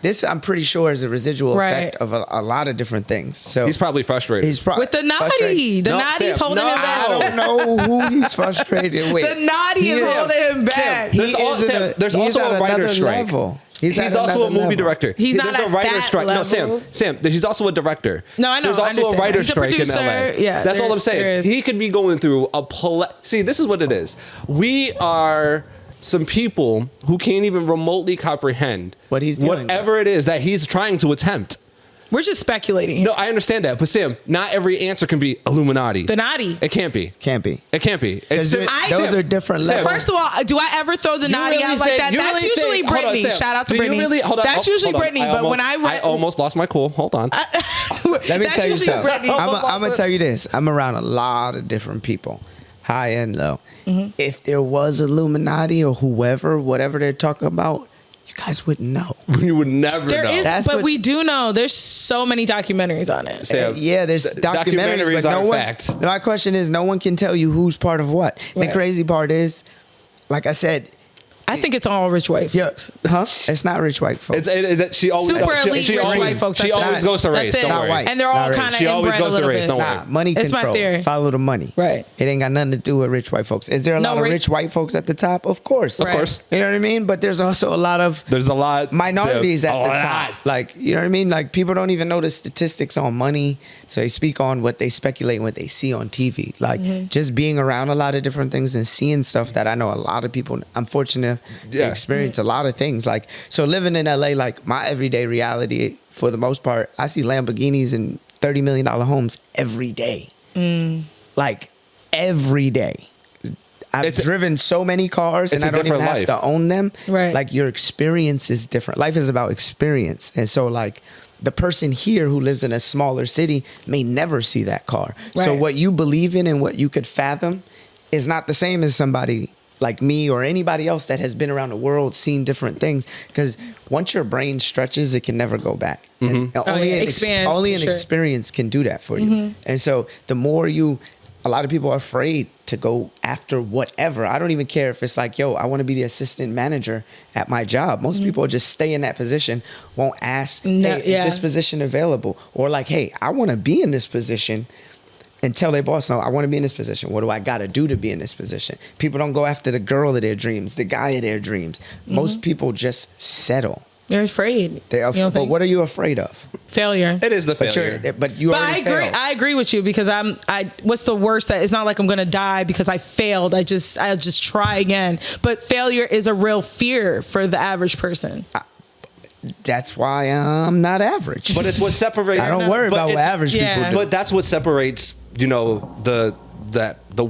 this I'm pretty sure is a residual Right. effect of a lot of different things. So He's probably frustrated. With the naughty. The No, naughty's Sam, holding no. him back. I don't know who he's frustrated with. The naughty is holding him back. There's He also, is at a- there's he's also at a writer's another strike. level. He's at also another a movie level. director. He's not There's a at writer's that strike. level. No, Sam. He's also a director. No, I know, There's I also a understand. writer's He's a strike in producer. LA. Yeah, That's all I'm there saying. is. He could be going through See, this is what it is. We are some people who can't even remotely comprehend What he's dealing whatever it is that he's trying to attempt. We're just speculating. No, I understand that, but Sam, not every answer can be Illuminati. The naughty. It can't be. Can't be. It can't be. Those Sam- are different Sam, levels. First of all, do I ever throw the naughty really out like think- that? you That's really usually think- hold on, Brittany. Sam. Shout out to Do you Brittany. really- hold on, That's oh, usually hold on. Brittany. But when I read, almost lost my cool. Hold on. Let me tell you something. Brittany. I'm gonna tell you this. I'm around a lot of different people, high and low. If there was Illuminati or whoever, whatever they're talking about, you guys wouldn't know. You would never there know. is, That's but what- we do know. There's so many documentaries on it. Sam, Yeah, there's documentaries, but are no a one. fact. My question is, no one can tell you who's part of what. Right. The crazy part is, like I said, I think it's all rich white yeah, folks. It's not rich white folks. She always Super she- elite she rich always- white folks. She That's always it. goes to race. That's it. Don't worry. white. And they're It's all not kind of rich. She always inbred a goes to little race. bit. Don't worry. Nah, money It's my controls. theory. Follow the money. Right. It ain't got nothing to do with rich white folks. Is there a lot of rich- rich white folks at the top? Of course. Of course. You know what I mean? But there's also a lot of There's a lot. minorities at a the lot. top. Like, you know what I mean? Like, people don't even know the statistics on money. So they speak on what they speculate, what they see on TV. Like, just being around a lot of different things and seeing stuff that I know a lot of people, I'm fortunate to Yeah. experience a lot of things. Like, so living in LA, like, my everyday reality, for the most part, I see Lamborghinis and $30 million homes every day. Like, every day. I've It's- driven so many cars and it's a I don't even different have life. to own them. Right. Like, your experience is different. Life is about experience. And so, like, the person here who lives in a smaller city may never see that car. So Right. what you believe in and what you could fathom is not the same as somebody like me or anybody else that has been around the world, seen different things. Because once your brain stretches, it can never go back. And only yeah, an expand, only an for sure. experience can do that for you. And so the more you a lot of people are afraid to go after whatever. I don't even care if it's like, yo, I want to be the assistant manager at my job. Most people just stay in that position, won't ask, hey, is this position available? Or like, hey, I want to be in this position, and tell their boss, no, I want to be in this position. What do I got to do to be in this position? People don't go after the girl of their dreams, the guy of their dreams. Most people just settle. They're afraid. But what are you afraid of? Failure. It is the failure. But I agree. failed. I agree with you because what's the worst that it's not like I'm gonna die because I failed. I'll just try again. But failure is a real fear for the average person. That's why I'm not average. But it's what separates. I don't worry about what average people do. But that's what separates, the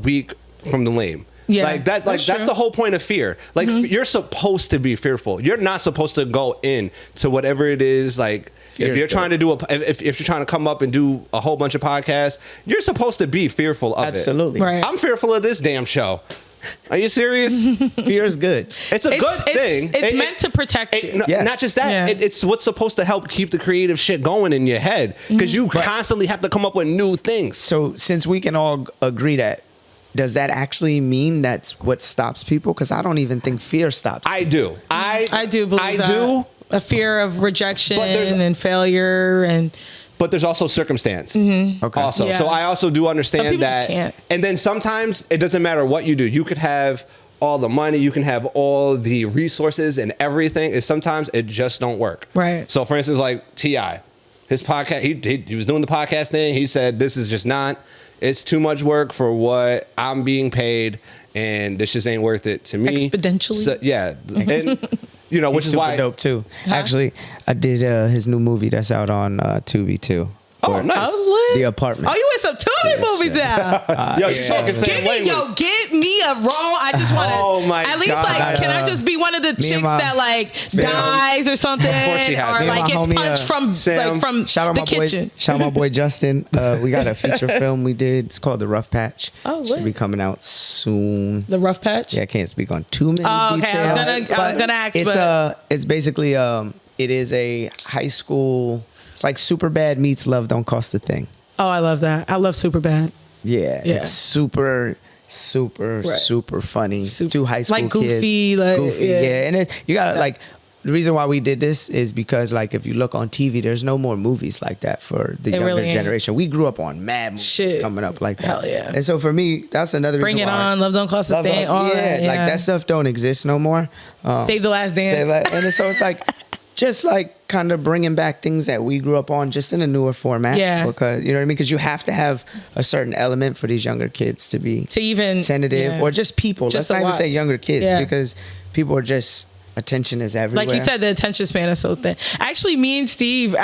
weak from the lame. Yeah, like that. Like that's the whole point of fear. Like you're supposed to be fearful. You're not supposed to go in to whatever it is. Like if you're trying to do if you're trying to come up and do a whole bunch of podcasts, you're supposed to be fearful of it. Absolutely. Right. I'm fearful of this damn show. Are you serious? Fear is good. It's a good thing. It's meant to protect you. Not just that. Yeah. It's what's supposed to help keep the creative shit going in your head because you constantly have to come up with new things. So since we can all agree that, does that actually mean that's what stops people? Because I don't even think fear stops. I do. I do believe that. do. A fear of rejection and failure But there's also circumstance. Okay. Also, so I also do understand Some people that. just can't. And then sometimes it doesn't matter what you do. You could have all the money, you can have all the resources and everything. Is sometimes it just don't work. Right. So for instance, like T.I., his podcast, he was doing the podcast thing. He said, "This is just not. It's too much work for what I'm being paid, and this just ain't worth it to me." Exponentially. So, yeah, and which He's is why super dope too. Actually, I did his new movie that's out on Tubi too. Oh, nice. The Apartment. Oh, you in some Tubi movies now. Yo, you talking same language. Get me a role. I just want to. Oh my at least God. like, can I just be one of the chicks that like dies or something, Of course she has. or Me and like my gets homie, punched from Sam, Shout out the my kitchen? boy. Shout out my boy Justin. We got a feature film we did. It's called The Rough Patch. Oh, should lit. be coming out soon. The Rough Patch. Yeah, I can't speak on too many Oh, okay. details. I was gonna ask, It's but it's basically it is a high school. It's like Superbad meets Love Don't Cost a Thing. oh, I love that. I love Superbad. Yeah, Yeah. it's super funny. Two high school like goofy, kids. like Goofy, yeah. And you got like the reason why we did this is because like if you look on TV, there's no more movies like that for the younger really ain't. generation. We grew up on mad movies Shit. coming up like that. Hell yeah. And so for me, that's another Bring reason it why on. Love don't cost a Love thing. Don't- All yeah, right, like that stuff don't exist no more. Save the Last Dance. And so it's like just like kind of bringing back things that we grew up on just in a newer format. Yeah. Because you know what I mean? Because you have to have a certain element for these younger kids to be To even tentative yeah. or just people. Just Let's to not even say watch. younger kids Yeah. because people are just attention is everywhere. Like you said, the attention span is so thin. Actually, me and Steve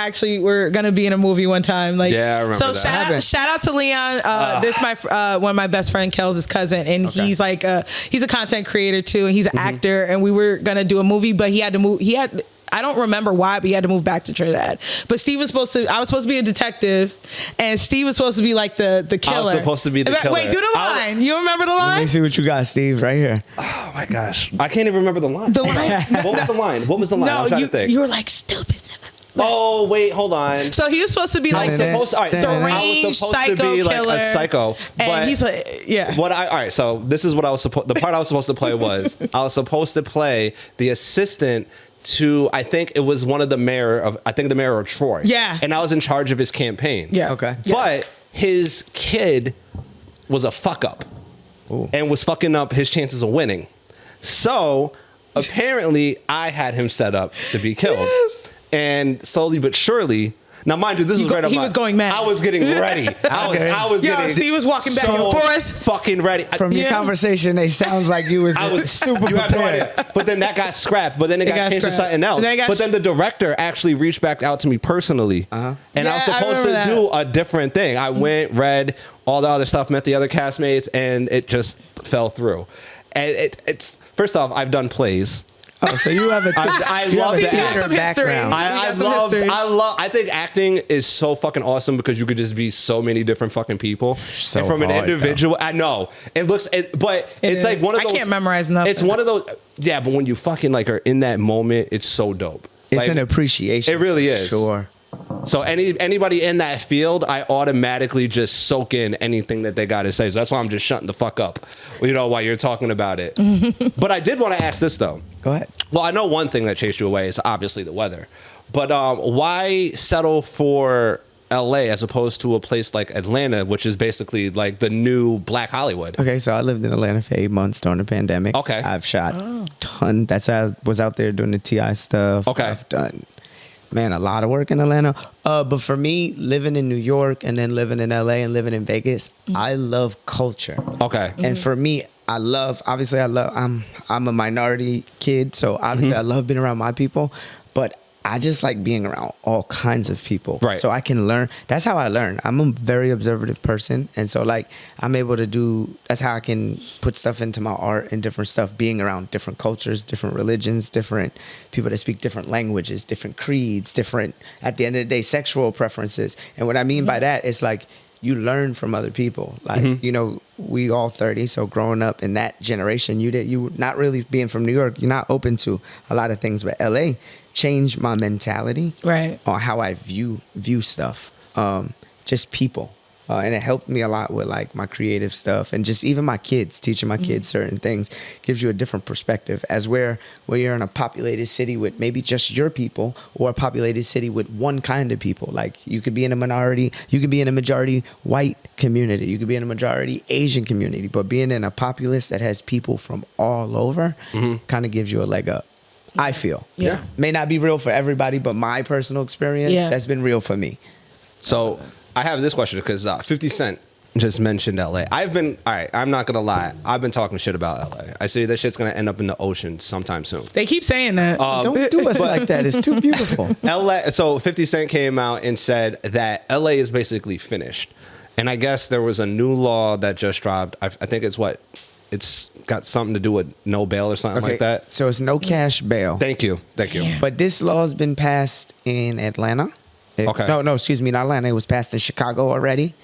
were gonna be in a movie one time. Like, Yeah, I remember so that. shout out to Leon. This is my one of my best friend Kel's cousin, and he's like he's a content creator too, and he's an actor. And we were gonna do a movie, but he had to move. I don't remember why, but he had to move back to Trinidad. But Steve was supposed to. I was supposed to be a detective, and Steve was supposed to be like the killer. I was supposed to be the killer. Wait, do the line. You remember the Let line? me see what you got, Steve, right here. Oh my gosh, I can't even remember the line. The line. What was the line? What was the line? I'm No, trying to think. you were like stupid. Oh wait, hold on. So he was supposed to be like I was the deranged psycho to be like killer. a psycho, but And he's like, yeah. all right, so this is what I was supposed. The part I was supposed to play was I was supposed to play the assistant to I think it was one of the mayor of Troy. Yeah. And I was in charge of his campaign. Yeah. Okay. But his kid was a fuck up and was fucking up his chances of winning. So apparently I had him set up to be killed. Yes. And slowly but surely. Now, mind you, this was right up he was going mad. I was getting ready. I was Yo, getting Steve was walking back and forth. fucking ready. From your conversation, it sounds like you was super you have no prepared. idea. But then that got scrapped. But then it got changed to scrapped. something else. Then it got But then the director actually reached back out to me personally. And I was Yeah, I supposed to remember that. do a different thing. I went, read all the other stuff, met the other castmates, and it just fell through. And it's first off, I've done plays. Oh, so you have a I you love have a the theater some history. background. I think acting is so fucking awesome because you could just be so many different fucking people. So and from an hard, individual, I know but it's is. like one of I those. can't memorize nothing. It's one of those. Yeah, but when you fucking like are in that moment, it's so dope. It's Like, an appreciation. It really is. Sure. So anybody in that field, I automatically just soak in anything that they got to say. So that's why I'm just shutting the fuck up, while you're talking about it. But I did want to ask this, though. Go ahead. Well, I know one thing that chased you away is obviously the weather. But why settle for LA as opposed to a place like Atlanta, which is basically like the new Black Hollywood? Okay, so I lived in Atlanta for 8 months during the pandemic. Okay. I've shot a ton. That's how I was out there doing the TI stuff. Okay. I've done, a lot of work in Atlanta. But for me, living in New York and then living in LA and living in Vegas, I love culture. Okay. And for me, I'm a minority kid, so obviously I love being around my people, but I just like being around all kinds of people. Right. So I can learn. That's how I learn. I'm a very observative person. And so I'm able to that's how I can put stuff into my art and different stuff, being around different cultures, different religions, different people that speak different languages, different creeds, different, at the end of the day, sexual preferences. And what I mean by that is you learn from other people. We all 30, so growing up in that generation, you not really being from New York, you're not open to a lot of things. But LA changed my mentality on how I view stuff, just people. And it helped me a lot with my creative stuff and just even my kids, teaching my kids certain things gives you a different perspective as where you're in a populated city with maybe just your people or a populated city with one kind of people. You could be in a minority, you could be in a majority white community, you could be in a majority Asian community, but being in a populace that has people from all over kind of gives you a leg up. I feel. Yeah. May not be real for everybody, but my personal experience, that's been real for me. So I have this question because 50 Cent just mentioned LA. I'm not going to lie. I've been talking shit about LA. I say that shit's going to end up in the ocean sometime soon. They keep saying that. Don't do us like that. It's too beautiful. So 50 Cent came out and said that LA is basically finished. And I guess there was a new law that just dropped. I think it's got something to do with no bail or something like that. So it's no cash bail. Thank you. But this law has been passed in Atlanta. No, excuse me, not Atlanta. It was passed in Chicago already.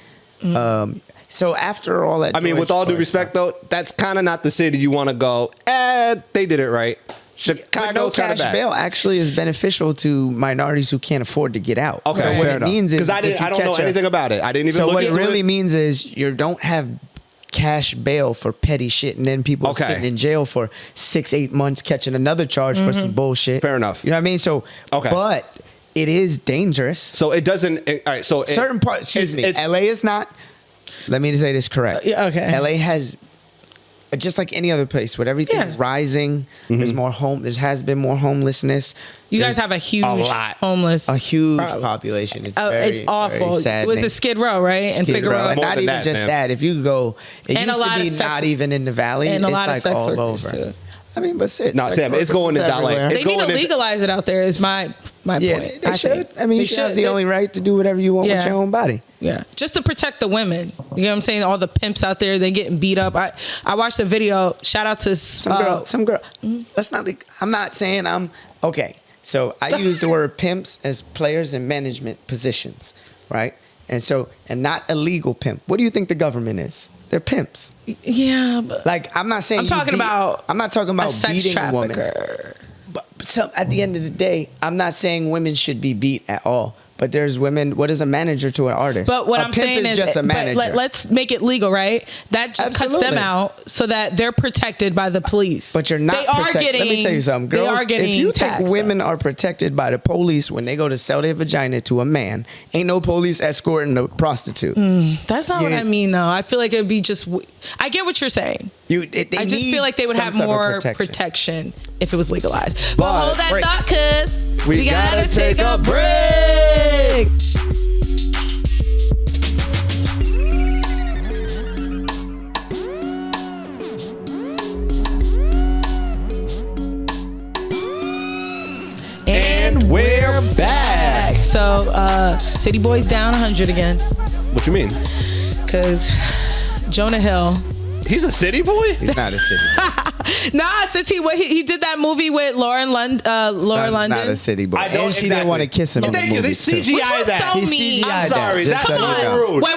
So after all that, with all due respect, though, that's kind of not the city you want to go. They did it right. Chicago's no cash bail actually is beneficial to minorities who can't afford to get out. Okay, so what it means is because I don't know anything about it. I didn't even. So what it really means is you don't have cash bail for petty shit, and then people sitting in jail for 6-8 months catching another charge for some bullshit. Fair enough. You know what I mean? So but it is dangerous. So it doesn't. All right. So certain parts. Excuse me. LA is not. Let me say this correct. Okay. LA has, just like any other place, with everything rising, there's more there has been more homelessness. You guys have a huge homeless, a huge population. It's it's awful. Very sad. It was the Skid Row, right? And Figueroa. And not even just that. If you go, it used to be not even in the valley. And a lot of sex all workers over. Too. But Sam, it's going into LA. They need to legalize it out there. Is my point. They should. You should have the only right to do whatever you want with your own body. Yeah, just to protect the women. You know what I'm saying? All the pimps out there, they getting beat up. I watched a video. Shout out to some girl. That's not. I'm not saying I'm okay. So I use the word pimps as players in management positions, right? And not a legal pimp. What do you think the government is? They're pimps. Yeah, but I'm not saying. I'm not talking about a sex beating a woman. But at the end of the day, I'm not saying women should be beat at all. But there's women. What is a manager to an artist? But what I'm saying is just a manager. Let's make it legal, right? That just cuts them out so that they're protected by the police. But you're not. Let me tell you something, girls. They are getting if you taxed, think women are protected by the police when they go to sell their vagina to a man, ain't no police escorting a prostitute. That's not what I mean, though. I feel like it would be just. I get what you're saying. I just feel like they would have more protection if it was legalized. But hold that thought, cuz we gotta take a break. And we're back. So, City Boy's down 100 again. What you mean? Because Jonah Hill. He's a city boy? He's not a city boy. since he did that movie with Lauren London. Not a city boy. And she didn't want to kiss him in the Thank you. movie They CGI that. so He mean. CGI'd I'm sorry. that. That's Just so you know. rude. Wait.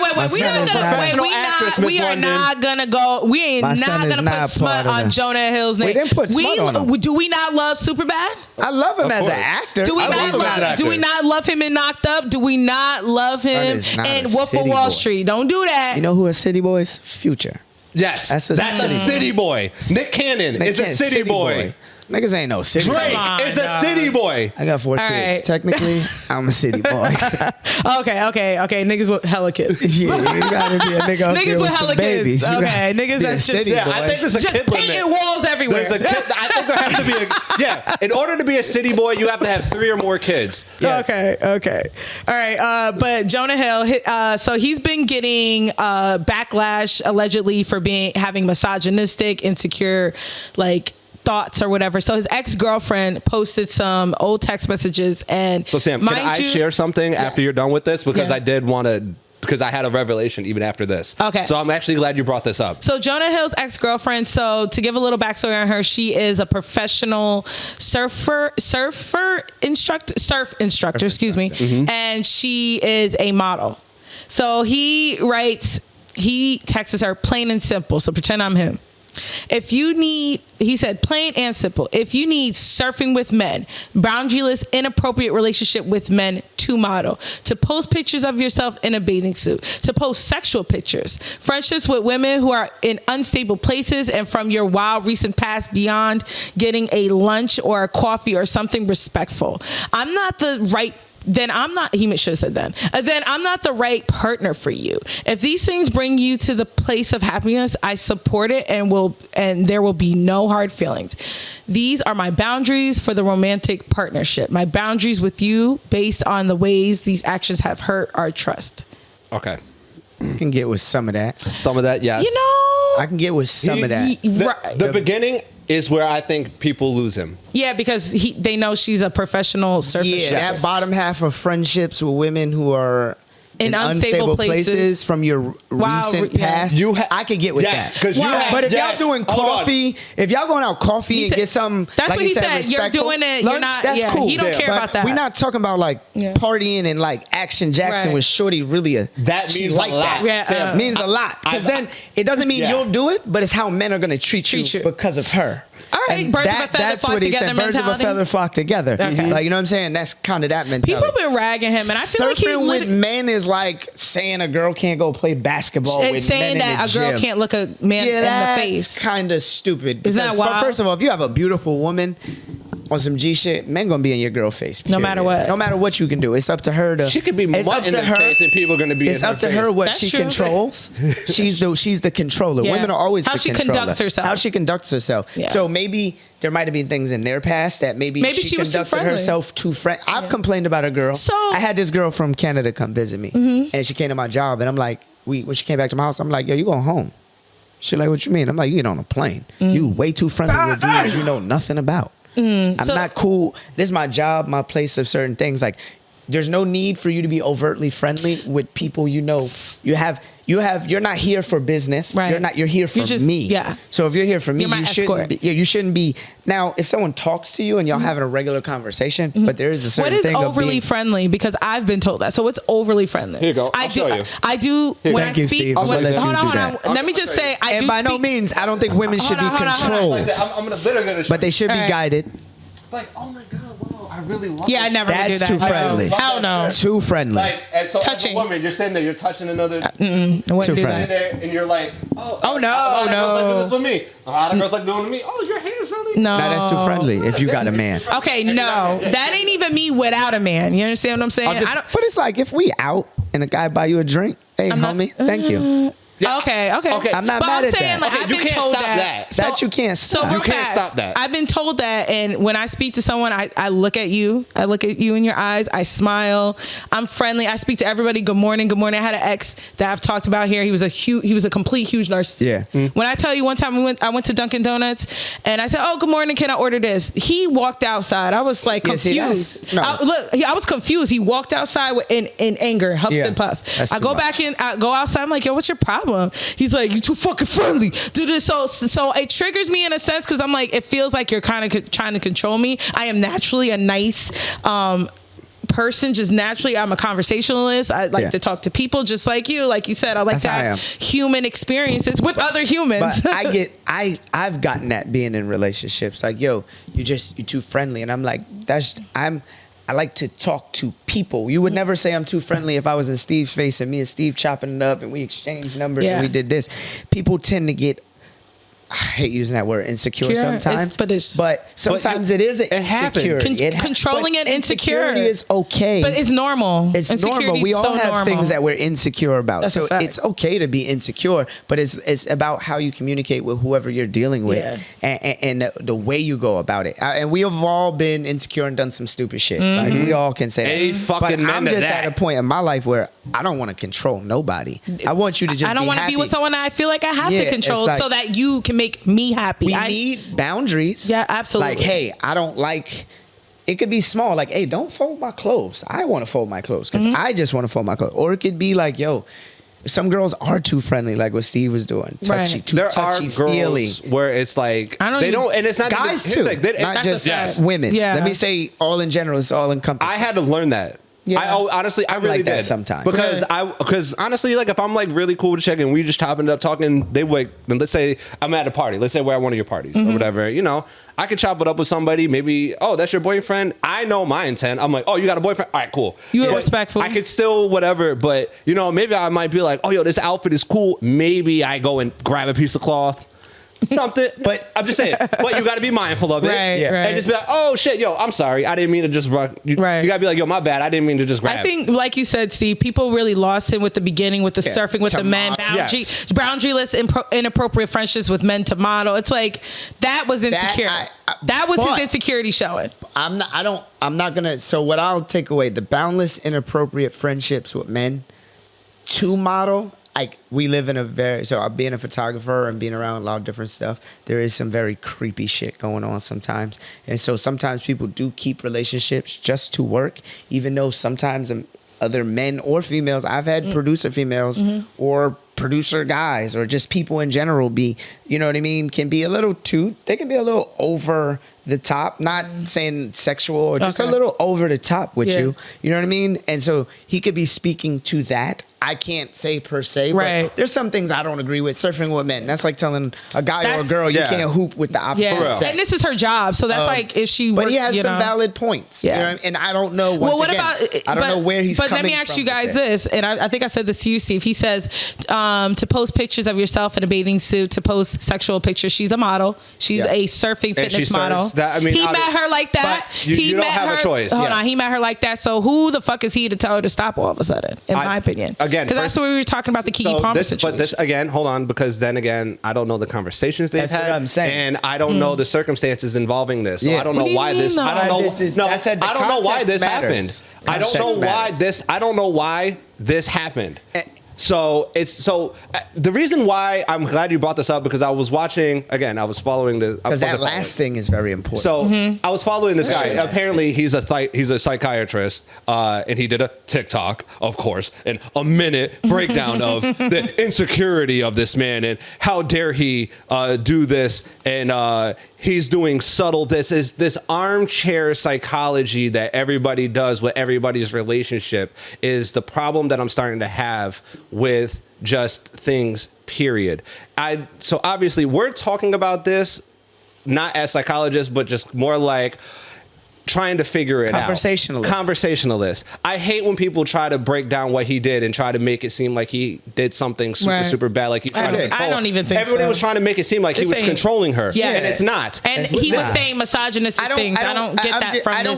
We are not gonna go. We ain't My not son is gonna not put smut part of on that. Jonah Hill's name. We didn't put smut on him. Do we not love Superbad? I love him as an course. actor. Do we I love not him as an love? actor. Do we not love him in Knocked Up? Do we not love him is not in a Wolf of city Wall boy. Street? Don't do that. You know who a city boy is? Future. Yes, That's a city boy. Nick Cannon is a Can't- city boy. Niggas ain't no city boy. Drake on, is a dog. city boy. I got 4 All kids. right. Technically, I'm a city boy. Okay. Niggas with hella kids. Yeah, you gotta be a nigga up Niggas there with with hella some babies. kids. You Okay, gotta niggas be a that's just city Yeah, boy. I think there's a just kid limit. painting walls everywhere. I think there has to be in order to be a city boy, you have to have 3 or more kids. Yes. Okay. All right. But Jonah Hill, so he's been getting backlash allegedly for having misogynistic, insecure, like thoughts or whatever. So his ex-girlfriend posted some old text messages and So Sam, can I share something after you're done with this? Because Yeah. I did want to, because I had a revelation even after this. Okay. So I'm actually glad you brought this up. So Jonah Hill's ex-girlfriend, so to give a little backstory on her, she is a professional surf instructor, excuse me, and she is a model. So he texts her plain and simple. So pretend I'm him. He said, plain and simple, if you need surfing with men, boundaryless, inappropriate relationship with men, to model, to post pictures of yourself in a bathing suit, to post sexual pictures, friendships with women who are in unstable places, and from your wild recent past beyond getting a lunch or a coffee or something respectful. Then I'm not the right partner for you. If these things bring you to the place of happiness, I support it and there will be no hard feelings. These are my boundaries for the romantic partnership. My boundaries with you based on the ways these actions have hurt our trust. Okay. I can get with some of that. Some of that, yes. I can get with some of that. The beginning is where I think people lose him. Yeah, because they know she's a professional surfer. Yeah, that bottom half of friendships with women who are in unstable places from your recent past. I could get with that. But if y'all doing coffee, if y'all going out coffee and get some, that's like what he said. You're doing it. You're not. That's cool. He don't care about that. We're not talking about like partying and like Action Jackson with Shorty. Really, that means like a lot. That means a lot. Because then it doesn't mean you'll do it, but it's how men are going to treat you because of her. All right, And birds of a feather flock together Birds of a feather flock together. Okay. Like, you know what I'm saying? That's kind of that mentality. People been ragging him, and I feel like Surfing with men is like saying a girl can't go play basketball with saying men in that the a girl gym. can't look a man in the face. That's kind of stupid. Isn't that wild? First of all, if you have a beautiful woman on some G shit, men gonna be in your girl face. No matter what. No matter what you can do. It's up to her to. She could be mud in her face and people are going to be in her face. It's up to her what That's she true. controls. She's the controller. Yeah. Women are always How the she controller. conducts herself. How she conducts herself. Yeah. So maybe there might have been things in their past that maybe she was too conducted friendly. herself too friendly. I've complained about a girl. So- I had this girl from Canada come visit me, and she came to my job, and I'm like, when she came back to my house, I'm like, yo, you going home? She like, what you mean? I'm like, you get on a plane. You way too friendly with dudes you know nothing about. I'm not cool. This is my job, my place of certain things. Like, there's no need for you to be overtly friendly with people you know. You're not here for business. Right. You're here for me. Yeah. So if you're here for me, You're my you shouldn't escort. be. Yeah, you shouldn't be. Now, if someone talks to you and y'all having a regular conversation, but there is a certain What is thing of overly being, friendly? Because I've been told that. So what's overly friendly? Here you go. I'll show you. I do. When Thank I you, speak, Steve. I'm when, gonna let you hold on, do hold on. that. Let me just say, I and do by no speak- means, I don't think women should be Hold on, hold on. controlled, I'm gonna but they should be All right. guided. Like, oh my God, wow, I really love Yeah, I this. never would do That's that. too friendly. Hell no. Too friendly. Like, and so Touching. as a woman, you're sitting there, you're touching another I wouldn't Too do friendly. that. there, and you're like, Oh, no, a lot of girls like no. doing this with me. A lot of girls like doing it with me. Oh, your hair's really No. Now that's too friendly. If you got a man. Okay, no, that ain't even me without a man. You understand what I'm saying? I don't. But it's like if we out and a guy buy you a drink, hey I'm not- homie, thank you. Okay. I'm not but mad I'm at saying, that. Like, Okay, I've you been can't told stop that. That you can't So stop. real You can't fast, stop that. I've been told that, and when I speak to someone, I look at you. I look at you in your eyes. I smile. I'm friendly. I speak to everybody. Good morning. Good morning. I had an ex that I've talked about here. He was a complete huge narcissist. Yeah. When I tell you one time I went to Dunkin' Donuts and I said, "Oh, good morning. Can I order this?" He walked outside. I was like Yeah, see, confused. that's- no. I was confused. He walked outside in anger, huffed Yeah, and puffed. that's I too go much. back in. I go outside. I'm like, "Yo, what's your problem?" problem? He's like, you too fucking friendly. Do this. So it triggers me in a sense because I'm like, it feels like you're kind of trying to control me. I am naturally a nice person, just naturally. I'm a conversationalist. I like to talk to people just like you. Like you said, I like to have human experiences with other humans. But I've gotten that being in relationships. Like, yo, you're too friendly. And I'm like, I like to talk to people. You would never say I'm too friendly if I was in Steve's face and me and Steve chopping it up and we exchanged numbers and we did this. People tend to get, I hate using that word, insecure sometimes. But sometimes it is insecurity. Controlling and insecure. Insecurity is okay. But it's normal. It's normal. We all have things that we're insecure about. That's so a fact. it's okay to be insecure, but it's about how you communicate with whoever you're dealing with and the way you go about it. And we have all been insecure and done some stupid shit. Like, we all can say that. But I'm just at a point in my life where I don't want to control nobody. I want you to just I don't want to be with someone that I feel like I have to control so that you can make me happy. We need boundaries. Yeah, absolutely. Like, hey, I don't like. It could be small, like, hey, don't fold my clothes. I want to fold my clothes because I just want to fold my clothes. Or it could be like, yo, some girls are too friendly, like what Steve was doing. There are girls where it's like they don't, and it's not guys even, too, not just women. Yeah. Let me say, all in general, it's all encompassing. I had to learn that. Yeah. I really like that did sometimes because honestly, like if I'm like really cool with a chick and we just chopping it up talking, they would. Let's say I'm at a party. Let's say we're at one of your parties or whatever. You know, I could chop it up with somebody. Maybe that's your boyfriend. I know my intent. I'm like, oh, you got a boyfriend? All right, cool. You are respectful. I could still whatever, but you know, maybe I might be like, oh, yo, this outfit is cool. Maybe I go and grab a piece of cloth. Something, but I'm just saying. But you got to be mindful of it, right? And just be like, "Oh shit, yo, I'm sorry, I didn't mean to just rock." You got to be like, "Yo, my bad, I didn't mean to just grab." I think, like you said, Steve, people really lost him with the beginning, with the surfing with the men, boundaryless, inappropriate friendships with men to model. It's like that was insecure. That was his insecurity showing. I'm not gonna. So what I'll take away, the boundless, inappropriate friendships with men to model. Like, we live in being a photographer and being around a lot of different stuff, there is some very creepy shit going on sometimes. And so sometimes people do keep relationships just to work, even though sometimes other men or females, I've had producer females or producer guys or just people in general you know what I mean, they can be a little over the top, not saying sexual or just a little over the top with you. You know what I mean? And so he could be speaking to that. I can't say per se, but there's some things I don't agree with. Surfing with men, that's like telling a guy or a girl you can't hoop with the opposite sex. And this is her job, so that's like if she. But he has some valid points. Yeah, you know, and I don't know. I don't know where he's coming from. But let me ask you guys this, and I think I said this to you, Steve. He says to post pictures of yourself in a bathing suit, to post sexual pictures. She's a model. She's a surfing fitness model. He met her like that. You don't have a choice. Hold on, he met her like that. So who the fuck is he to tell her to stop all of a sudden? In my opinion, again, because that's what we were talking about, the Keke Palmer situation. But this again, hold on, because then again, I don't know the conversations they've had. What I'm saying. And I don't know the circumstances involving this. So I don't know why this. I don't know why this happened. I don't know why this happened. So the reason why I'm glad you brought this up, because I was watching again. I was following the because that last thing is very important. So I was following this guy. Apparently he's a psychiatrist, and he did a TikTok, of course, and a minute breakdown of the insecurity of this man and how dare he do this, and he's doing subtle. This is this armchair psychology that everybody does with everybody's relationship is the problem that I'm starting to have with just things, period. So obviously we're talking about this not as psychologists, but just more like trying to figure it out. Conversationalist. I hate when people try to break down what he did and try to make it seem like he did something super bad. Like he tried to control. I don't even think everybody was trying to make it seem like he was controlling her. Yes. And it's not. And he was saying misogynistic things. I don't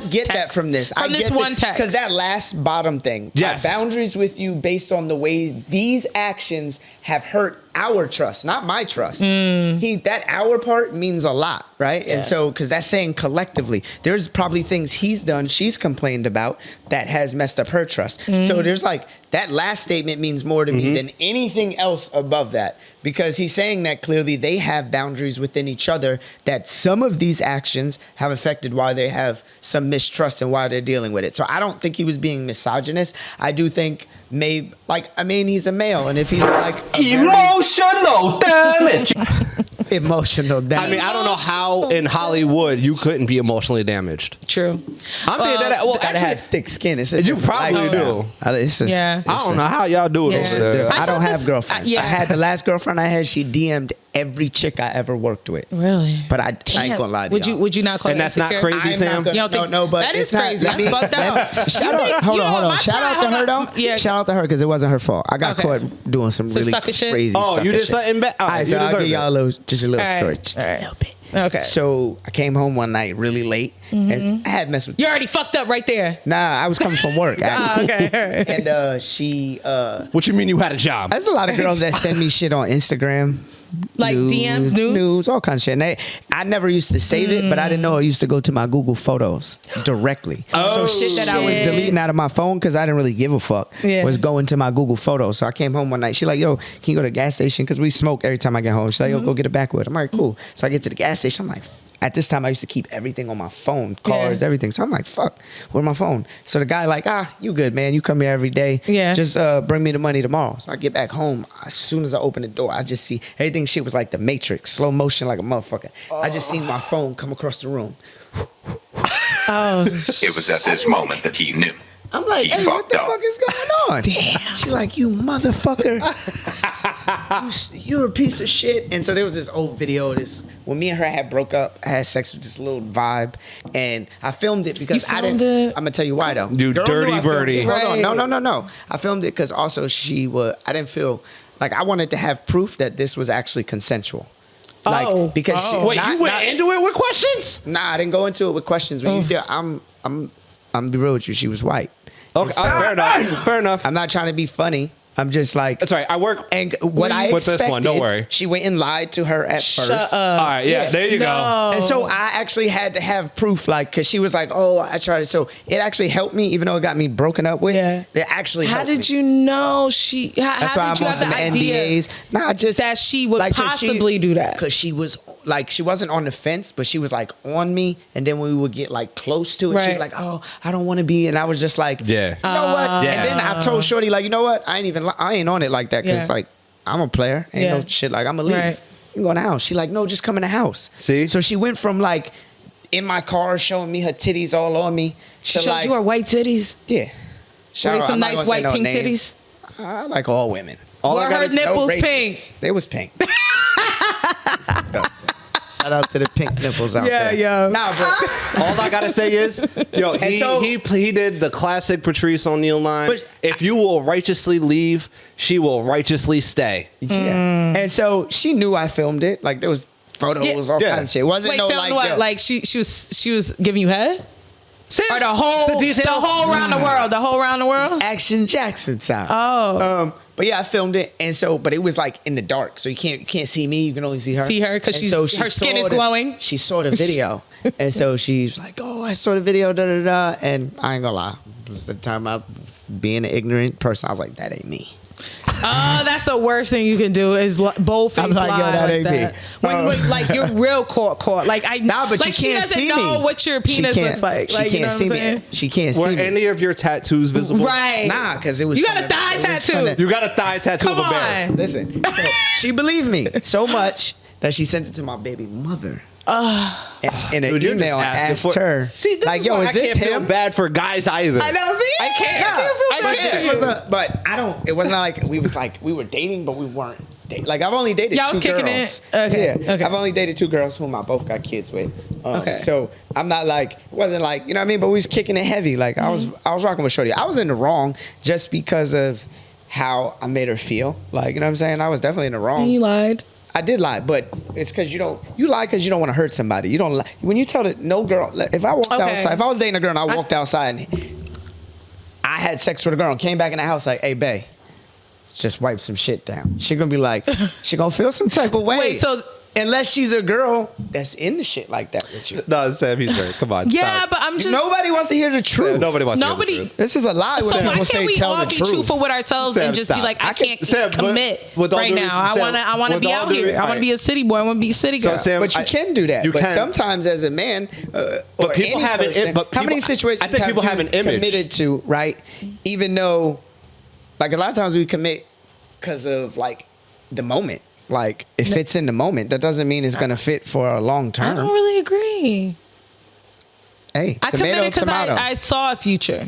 get that from this one text. Because that last bottom thing. Yes. Boundaries with you based on the way these actions have hurt our trust, not my trust. That our part means a lot, right? And so, because that's saying collectively, there's probably things he's done, she's complained about that has messed up her trust. So there's like that last statement means more to me than anything else above that, because he's saying that clearly they have boundaries within each other, that some of these actions have affected why they have some mistrust and why they're dealing with it. So I don't think he was being misogynist. I do think maybe, he's a male, and if he's like emotional damage. Emotional damage. I mean, I don't know how in Hollywood you couldn't be emotionally damaged. True. I'm being that. Well, gotta have thick skin. you probably do. Yeah. I don't know how y'all do it over there. I don't have girlfriends. yeah. I had the last girlfriend I had. She DM'd every chick I ever worked with. Really? But I ain't gonna lie to y'all. Would you not call And it that's not insecure? crazy, I'm Sam? not You don't gonna, think- no, but that is it's not. crazy. That's fucked up. Shout out. Hold on. my Shout out to pride- her though. Yeah. Shout out to her because it wasn't her fault. I got Okay. caught doing some Some really sucker shit? crazy. Oh, sucker you did shit. something bad? All right, so I'll give y'all a little All right. story, just All a right. little bit. Okay. So I came home one night really late, and I had messed with. You already fucked up right there. Nah, I was coming from work. Actually. Okay. All right. And she. What you mean you had a job? There's a lot of girls that send me shit on Instagram. Like DMs, nudes? all kinds of shit. And I never used to save it, but I didn't know it used to go to my Google Photos directly. So shit that I was shit. deleting out of my phone because I didn't really give a fuck was going to my Google Photos. So I came home one night. She's like, yo, can you go to the gas station? Because we smoke every time I get home. She's like, yo, go get a backwood. I'm like, cool. So I get to the gas station. I'm like, at this time, I used to keep everything on my phone, cards, everything. So I'm like, fuck, where's my phone? So the guy like, you good, man. You come here every day. Yeah. Just bring me the money tomorrow. So I get back home. As soon as I open the door, I just see everything shit was like the Matrix, slow motion like a motherfucker. I just seen my phone come across the room. Oh, It was at this moment that he knew. I'm like, He hey, what the fucked up. fuck is going on? Damn. She's like, you motherfucker. You're a piece of shit. And so there was this old video, when me and her had broke up, I had sex with this little vibe. And I filmed it because I didn't. filmed it? I'm going to tell you why, though. You Girl knew dirty I filmed birdie. it. Hold Right. on. No. I filmed it because also I didn't feel like I wanted to have proof that this was actually consensual. Because she, Wait, you went into it with questions? Nah, I didn't go into it with questions. When you did, I'm be real with you. She was white. Okay, fair enough. Fair enough. I'm not trying to be funny. I'm just like, That's right. I work and what I with expected, this one. Don't worry. she went and lied to her at shut first. up. All right. Yeah. There you go. And so I actually had to have proof, because she was like, oh, I tried it. So it actually helped me, even though it got me broken up with. Yeah. It actually How helped did me. you know she? That's why How I'm did you on have some the idea NDAs. Nah, just that she would 'cause possibly do that? Because she was she wasn't on the fence, but she was like on me. And then we would get like close to it. She'd Right. be like, oh, I don't want to be. And I was just like, Yeah. you know what? Yeah. And then I told Shorty, like, you know what? I ain't on it like that. Because Yeah. like, I'm a player. Ain't Yeah. no shit. Like, I'm going to leave. Right. You can go in the house. She like, no, just come in the house. See? So she went from like in my car showing me her titties all on me. She to showed like, you her white titties. yeah. Were they I'm some not nice gonna say white no pink names. titties? I like all women. All I Were gotta her nipples races. pink? They was pink. Shout out to the pink nipples out there. yeah. Nah, but All I gotta say is, yo, And so- he did the classic Patrice O'Neal line. But- If you will righteously leave, she will righteously stay. yeah. And so she knew I filmed it. Like there was photos, all Yeah. kinds of shit. It wasn't Wait, no filmed like what? yo, Like she was giving you head? See, Or the whole details? round the world, the whole round the world? Action Jackson time. Oh. But yeah, I filmed it, and so but it was like in the dark, so you can't see me. You can only see her. See her 'cause And she's- she her skin saw is glowing. She saw the video, and so she's like, "Oh, I saw the video." Da da da. And I ain't gonna lie, it was the time I was being an ignorant person. I was like, "That ain't me." Oh, that's the worst thing you can do is bold face I'm like, lie yo, that like ain't me. that. When like you're real caught. Like Nah, but like she can't doesn't see know me. what your She penis can't- looks like. She Like, can't you know see what I'm me. saying? She can't Were see me. any of your tattoos visible? Right. Nah, because it was. You got a from thigh it was tattoo. from the- You got a thigh tattoo Come of a bear. on. Listen, so she believed me so much that she sent it to my baby mother. In an Dude, you're email, just and asking asked for- her, See, this like, is yo, why is I this can't feel him? bad for guys either. I know. See, I can't. I can't feel I bad. can't. But I don't. It wasn't like we were dating, but we weren't dating. Like I've only dated Y'all two was kicking girls. it? Okay, Yeah. okay. I've only dated two girls whom I both got kids with. Okay. So I'm not like it wasn't like you know what I mean. But we was kicking it heavy. Like I was rocking with Shorty. I was in the wrong just because of how I made her feel. Like you know what I'm saying. I was definitely in the wrong. You lied. I did lie, but it's because you lie because you don't want to hurt somebody. You don't lie. When you tell no girl, if I walked outside, if I was dating a girl and I walked outside and I had sex with a girl and came back in the house like, hey, babe, just wipe some shit down. She gonna be like, she gonna feel some type of way. Wait, so Unless she's a girl that's into shit like that with you. No, Sam, he's right. Come on. Yeah, stop. but I'm just Nobody wants to hear the truth. Nobody wants to hear nobody. the truth. This is a lie. So when why people can't say we tell all the be truth. truthful with ourselves Sam, and just stop. be like, I can't Sam, but commit with all right due now. respect, I want to with be all out due here. I want alright. to be a city boy. I want to be a city girl. So, Sam, But you can do that. You But can. sometimes as a man, But people any have an person, but how many people- situations I think people you have an image. committed to, right? Even though, like a lot of times we commit because of like the moment. Like it fits in the moment. That doesn't mean it's gonna fit for a long I term. don't really agree. Hey, I tomato, committed because tomato. I saw a future.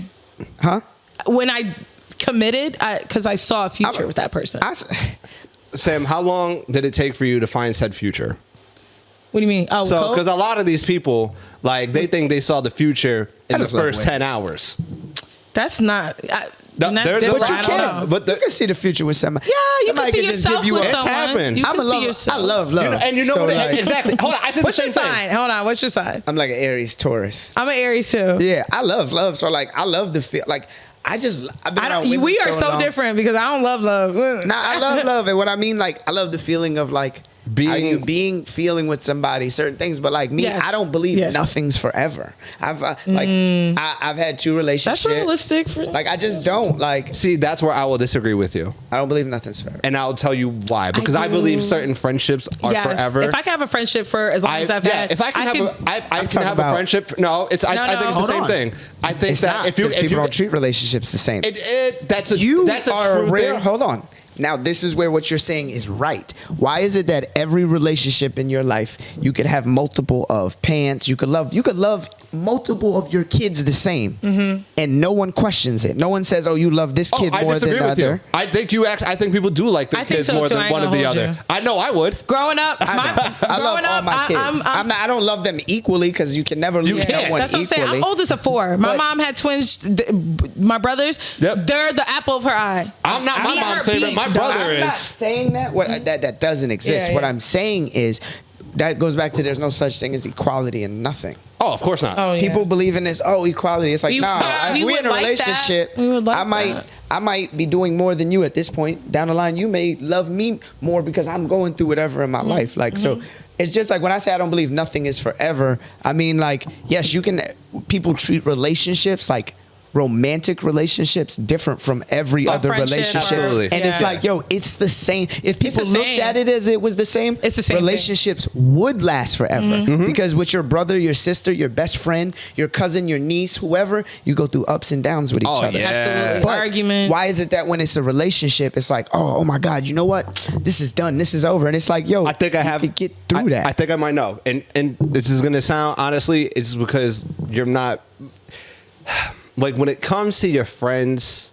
Huh? When I committed, because I saw a future with that person. Sam, how long did it take for you to find said future? What do you mean? Oh, So, because a lot of these people, like, they think they saw the future in the just love first women. 10 hours. that's not. There- that's there's a different. lot- I don't know. But You can see the future with somebody. Yeah, you Somebody can see just give yourself you with a- It's someone. happened. You I'm can a see love. yourself. I love love. you know So, what? like, Exactly. Hold on. I said What's the your same thing. sign? Hold on. What's your sign? I'm like an Aries Taurus. I'm an Aries too. Yeah, I love love. So like, I love the feel. Like, I've been around women We are so long. different because I don't love love. Nah, I love love, and what I mean, like, I love the feeling of like feeling with somebody, certain things. But like me, Yes. I don't believe Yes. nothing's forever. I've I've had 2 relationships. That's realistic. Like I just don't like. See, that's where I will disagree with you. I don't believe nothing's forever. And I'll tell you why. Because I believe do. certain friendships are Yes. forever. If I can have a friendship for as long as I've had, if I can have I can talking have a about- friendship. No, it's I think it's the Hold same on. thing. I think It's that not, if you because people you don't treat relationships the same. that's a You that's a are true a rare. thing. Hold on. Now, this is where what you're saying is right. Why is it that every relationship in your life you could have multiple of pants? You could love multiple of your kids the same, and no one questions it. No one says, "Oh, you love this kid I more than disagree the with you. other." I think people do like their I think kids so more too. I than ain't one of gonna the hold other. you. I know I would. growing up, I love all my kids. I don't love them equally because you can never love can't. one That's what I'm saying. equally. I'm oldest of 4. My But- mom had twins. My brothers, Yep. they're the apple of her eye. I'm not my Me and mom's her favorite. beef, My dog. brother I'm not is. saying that. That doesn't exist. Yeah, What yeah. I'm saying is that goes back to there's no such thing as equality in nothing. Oh, of course not. Oh, yeah. People believe in this. Oh, equality. It's like, We- nah. we If we're would in a like that. relationship, We would like I might be doing more than you at this point. Down the line, you may love me more because I'm going through whatever in my life. Like so. It's just like when I say I don't believe nothing is forever, I mean like, yes, people treat relationships like romantic relationships different from every other friendship, relationship. Absolutely. And it's Yeah. like, yo, it's the same. If people the looked same. at it as it was the same, It's the same thing. relationships would last forever. Mm-hmm. Because with your brother, your sister, your best friend, your cousin, your niece, whoever, you go through ups and downs with each other. yeah. Absolutely. But Argument. why is it that when it's a relationship, it's like, oh my God, you know what? This is done. This is over. And it's like, yo, I think I have you could get through that. I think I might know. And this is gonna sound honestly, it's because you're not like when it comes to your friends,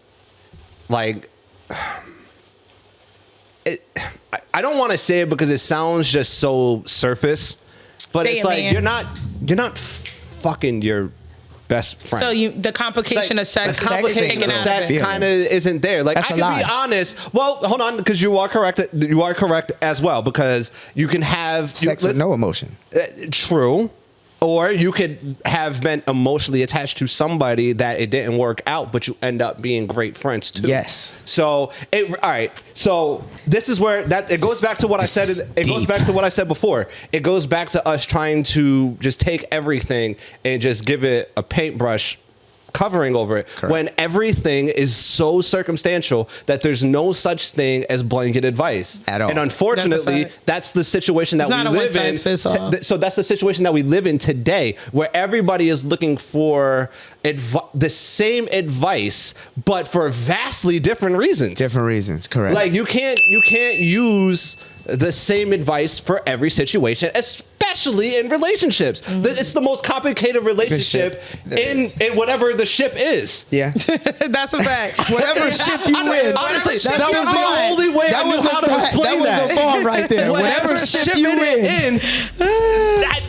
like I don't want to say it because it sounds just so surface, but Say it's it, like man. you're not fucking your best friend. So the complication of sex the is complication taken of out of Sex it. kind of isn't there. Like That's I a can be lie. honest. Well, hold on, because you are correct. You are correct as well because you can have Sex with no emotion. True. Or you could have been emotionally attached to somebody that it didn't work out, but you end up being great friends too. Yes. So all right. So this is where it goes back to what I said. It goes back to what I said before. It goes back to us trying to just take everything and just give it a paintbrush covering over it. Correct. When everything is so circumstantial that there's no such thing as blanket advice At all. And unfortunately, That's a fact. that's the situation that It's not we a live in. one-size-fits-all. So that's the situation that we live in today, where everybody is looking for the same advice, but for vastly different reasons. Different reasons. Correct. Like you can't use the same advice for every situation, especially in relationships. It's the most complicated relationship in whatever the ship is. yeah. That's a fact. Whatever ship you in. Honestly, ship that you was in. the only way I knew how to explain that. That was a bomb right there. Whatever ship you in.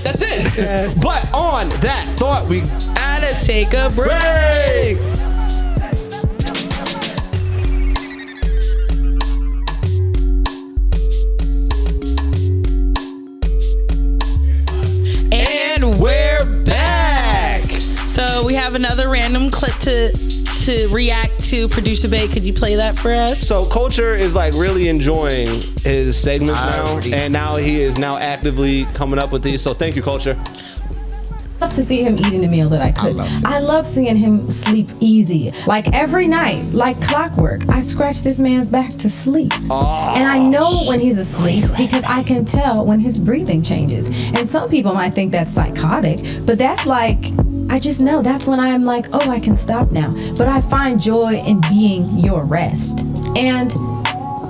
That's it. But on that thought, we Gotta take a break. And we're back. So we have another random clip to to react to Producer Bay. Could you play that for us? So Culture is like really enjoying his segments now, and now he is now actively coming up with these. So thank you, Culture. Love to see him eating a meal that I cooked. I love seeing him sleep easy. Like every night, like clockwork, I scratch this man's back to sleep. And I know when he's asleep because I can tell when his breathing changes. And some people might think that's psychotic, but that's like, I just know that's when I'm like, oh, I can stop now. But I find joy in being your rest. And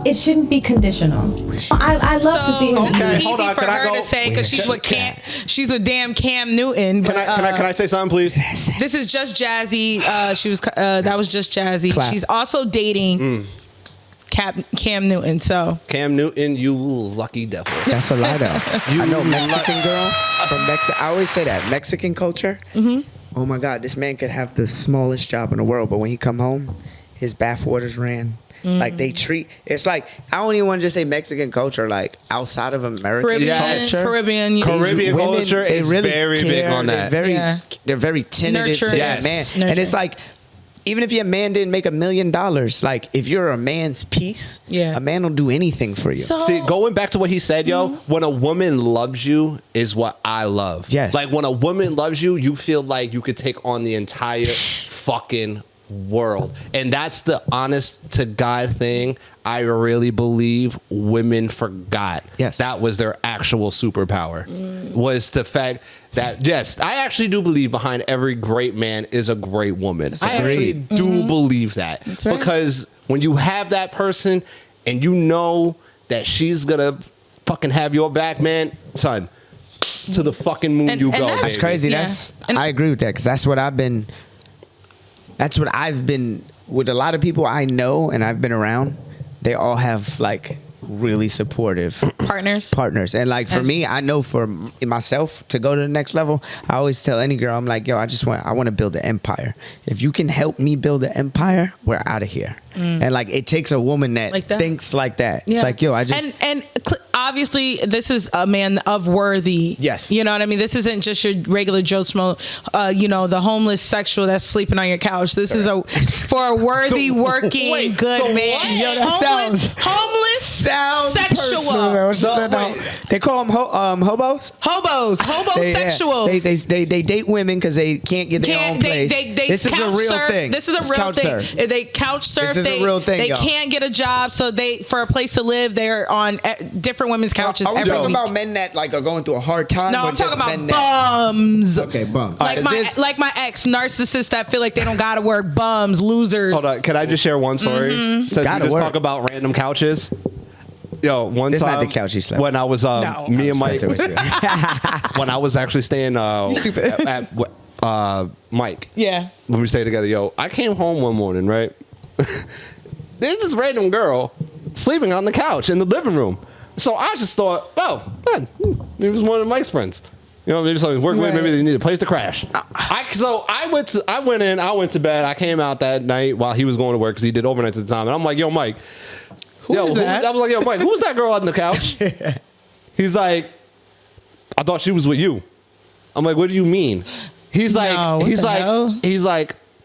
it shouldn't be conditional. I love to see him. Okay, Easy hold on. for Can I her go? to say because she's with damn Cam Newton. But, Can I say something, please? This is Just Jazzy. That was Just Jazzy. Clap. She's also dating Cam Newton. So Cam Newton, you lucky devil. That's a lie, though. I know Mexican girls from Mexico. I always say that Mexican culture. Oh my God, this man could have the smallest job in the world, but when he come home, his bath waters ran. Like they treat, it's like, I don't even want to just say Mexican culture, like outside of American culture. Caribbean culture is really very big on that. They're very tentative to that man. And it's like, even if your man didn't make $1 million, like if you're a man's piece, a man will do anything for you. See, going back to what he said, yo, when a woman loves you is what I love. Yes. Like when a woman loves you, you feel like you could take on the entire fucking world. And that's the honest to God thing I really believe women forgot. Yes. That was their actual superpower. Was the fact that, yes, I actually do believe behind every great man is a great woman. I actually do believe that. That's right. Because when you have that person and you know that she's gonna fucking have your back, man, son, to the fucking moon you go. That's crazy. I agree with that, because that's what I've been with a lot of people I know and I've been around. They all have like really supportive partners. And like for me, I know for myself to go to the next level, I always tell any girl, I'm like, yo, I want to build an empire. If you can help me build an empire, we're out of here. And like it takes a woman that thinks like that. It's like, yo, I just and obviously this is a man of worthy. Yes. You know what I mean? This isn't just your regular Joe Schmo, the homeless sexual that's sleeping on your couch. This is for a worthy, working, good man. What? Yo, that homeless sexual. Personal. They call them hobos? Homosexuals. They date women because they can't get their own place. This is a real thing. This is a real thing. They couch surf. This is a real thing. They can't get a job, so for a place to live, they're on different women's couches. Are we every talking week. about men that like are going through a hard time? No, I'm talking about bums. Okay, bums. Like my ex narcissists that feel like they don't gotta work. Bums, losers. Hold on, can I just share one story? Since we just talk about random couches. Yo, one time, not the couch he slept. When I was me and Mike, when I was actually staying at Mike. Yeah. When we stayed together, yo, I came home one morning, right? There's this random girl sleeping on the couch in the living room. So I just thought, it was one of Mike's friends. You know, maybe somebody's working with, maybe they need a place to crash. I went to bed. I came out that night while he was going to work because he did overnights at the time. And I'm like, yo, Mike. I was like, yo, Mike, who's that girl on the couch? He's like, I thought she was with you. I'm like, what do you mean? He's like,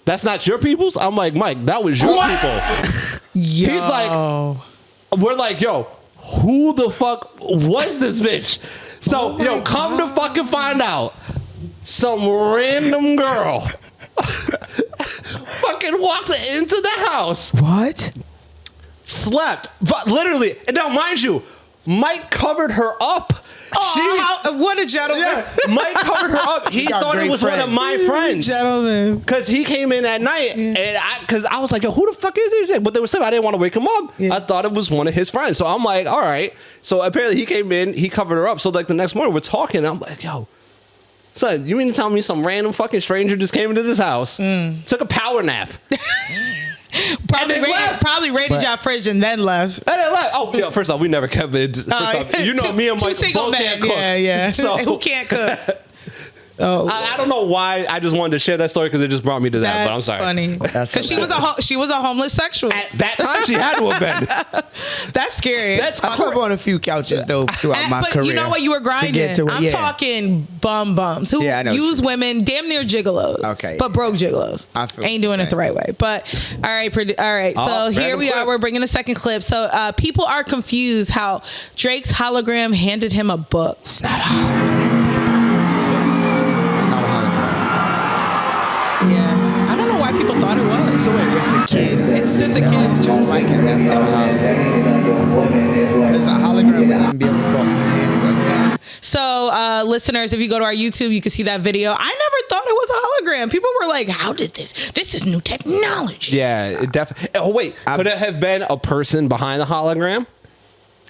that's not your people's? I'm like, Mike, that was your people. Yo. He's like, we're like, yo, who the fuck was this bitch? So, come to fucking find out. Some random girl fucking walked into the house. What? Slept. But literally, now mind you, Mike covered her up. What a gentleman. Yeah, Mike covered her up. He thought it was one of my friends. Gentleman. Because he came in that night, and I was like, yo, who the fuck is this? But they were saying I didn't want to wake him up. I thought it was one of his friends. So I'm like, all right. So apparently he came in, he covered her up. So like the next morning we're talking, and I'm like, yo, son, you mean to tell me some random fucking stranger just came into this house, took a power nap? Probably raided y'all fridge and then left. And then left. Oh, yeah. First off, we never kept it. Me and Mike single both men. can't cook. Yeah. So who can't cook? Oh, I don't know why. I just wanted to share that story because it just brought me to that. But I'm sorry. Funny. Because she was a homeless sexual. At that time, she had to have been. That's scary. I slept on a few couches though throughout my but career. you know what? You were grinding. I'm yeah. talking bums who Yeah, I know use women, damn near gigolos. Okay. But broke gigolos. I feel Ain't doing it the right way. But all right. So here we are. We're bringing the second clip. So people are confused how Drake's hologram handed him a book. It's not a hologram, people. It's not a hologram. Yeah. I don't know why people thought it was. So it's just a kid. It's just a kid. Just like him. That's not a hologram. Because a hologram wouldn't be able to cross his hands like that. So, listeners, if you go to our YouTube, you can see that video. I never thought it was a hologram. People were like, how did this? This is new technology. Yeah, it definitely. Oh, wait. Could it have been a person behind the hologram?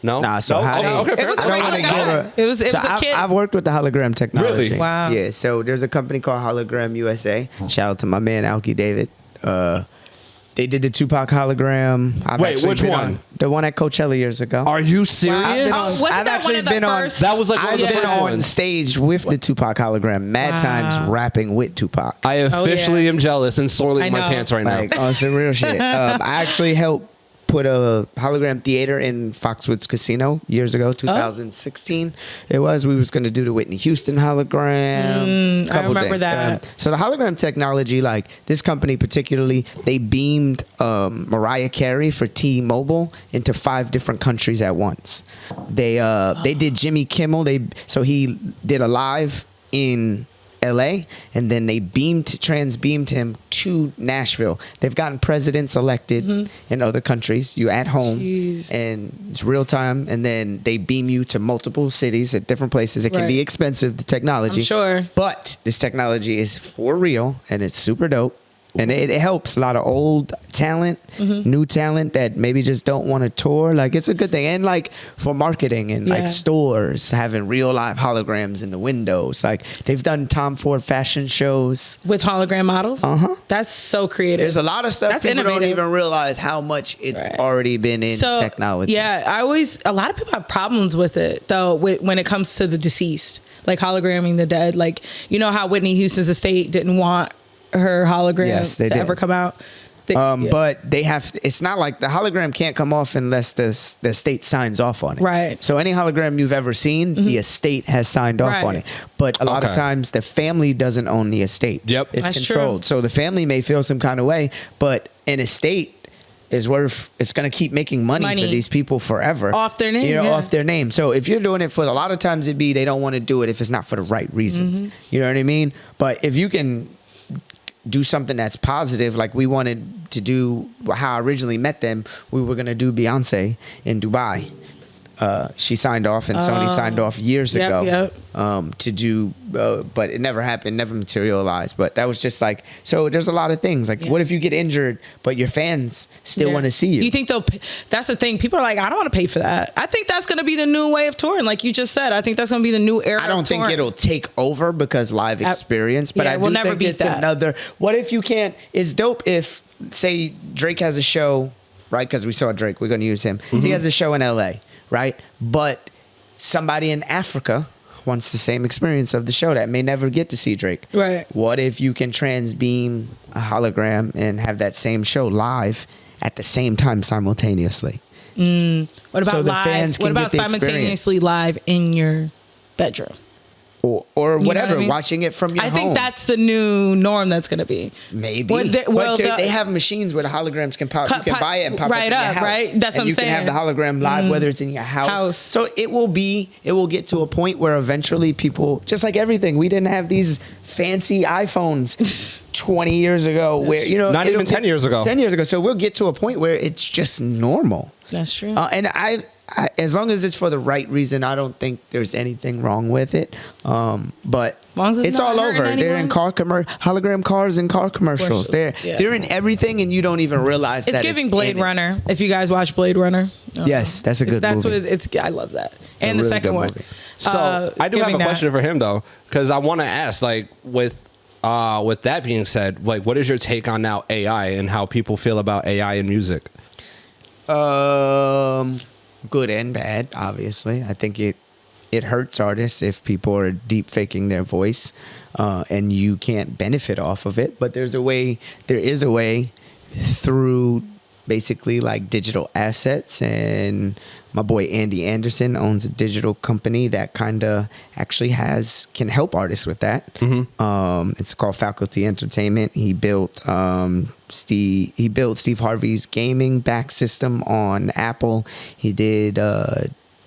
No? Nah, so no? how It was a regular guy. It was a kid. I've worked with the hologram technology. Really? Wow. Yeah, so there's a company called Hologram U.s.a. Shout out to my man, Alki David. They did the Tupac hologram. Wait, which one? The one at Coachella years ago. Are you serious? Wasn't that one of the first? That was like one I've of the been first on ones. stage with the Tupac hologram, mad times rapping with Tupac. I officially am jealous and sorely in my know. pants right now. Like on some real shit. I actually helped put a hologram theater in Foxwoods Casino years ago, 2016. It was. We was going to do the Whitney Houston hologram. I remember that. So the hologram technology, like this company particularly, they beamed Mariah Carey for T-Mobile into 5 different countries at once. They did Jimmy Kimmel. So he did a live in LA, and then they trans-beamed him to Nashville. They've gotten presidents elected in other countries. You at home, and it's real time, and then they beam you to multiple cities at different places. It can be expensive, the technology. I'm sure. But this technology is for real, and it's super dope. And it helps a lot of old talent, new talent that maybe just don't want to tour. Like, it's a good thing. And like for marketing and like stores, having real live holograms in the windows. Like they've done Tom Ford fashion shows. With hologram models? That's so creative. There's a lot of stuff That's people innovative. don't even realize how much it's already been in technology. Yeah, a lot of people have problems with it though when it comes to the deceased. Like hologramming the dead. Like, you know how Whitney Houston's estate didn't want her hologram to ever come out. But they have. It's not like the hologram can't come off unless the state signs off on it. Right. So any hologram you've ever seen, the estate has signed off on it. But a lot of times the family doesn't own the estate. Yep. It's That's controlled. true. So the family may feel some kind of way, but an estate is worth. It's going to keep making money for these people forever. Off their name. You know, off their name. So if you're doing it for a lot of times, they don't want to do it if it's not for the right reasons. You know what I mean? But if you can do something that's positive, like we wanted to do how I originally met them. We were going to do Beyonce in Dubai. She signed off and Sony signed off years ago to do, but it never happened, never materialized. But that was just like, so there's a lot of things. Like, what if you get injured, but your fans still want to see you? Do you think that's the thing? People are like, I don't want to pay for that. I think that's going to be the new way of touring. Like you just said, I think that's going to be the new era. I don't think it'll take over because live experience, but I we'll do never think beat it's that. another. What if you can't? It's dope if, say, Drake has a show, right? Because we saw Drake, we're going to use him. He has a show in LA, right? But somebody in Africa wants the same experience of the show that may never get to see Drake. Right. What if you can transbeam a hologram and have that same show live at the same time simultaneously? What about So the live? fans What can about get the simultaneously live in your bedroom? Or know whatever, what I mean? watching it from your home. I think that's the new norm that's going to be. Maybe. Well, They have machines where the holograms can pop. You can buy it and pop right up in your up, house. right? That's what I'm you saying. You can have the hologram live, whether it's in your house. So it will get to a point where eventually people, just like everything, we didn't have these fancy iPhones 20 years ago where, you know. Not even 10 years ago. 10 years ago. So we'll get to a point where it's just normal. That's true. And I, as long as it's for the right reason, I don't think there's anything wrong with it. But long as it's not all hurting over. They're in anyone. hologram cars and car commercials. They're in everything, and you don't even realize It's that giving it's Blade in it. Runner. If you guys watch Blade Runner, Yes, that's a good that's movie. what it's. I love that. And a the really second good one. movie. So I do have a giving that. question for him though, because I want to ask, like, with that being said, like, what is your take on now AI and how people feel about AI in music? Good and bad, obviously. I think it hurts artists if people are deep faking their voice, and you can't benefit off of it. But there is a way through basically like digital assets, and my boy Andy Anderson owns a digital company that kind of actually can help artists with that. It's called Faculty Entertainment. He built Steve Harvey's gaming back system on Apple. He did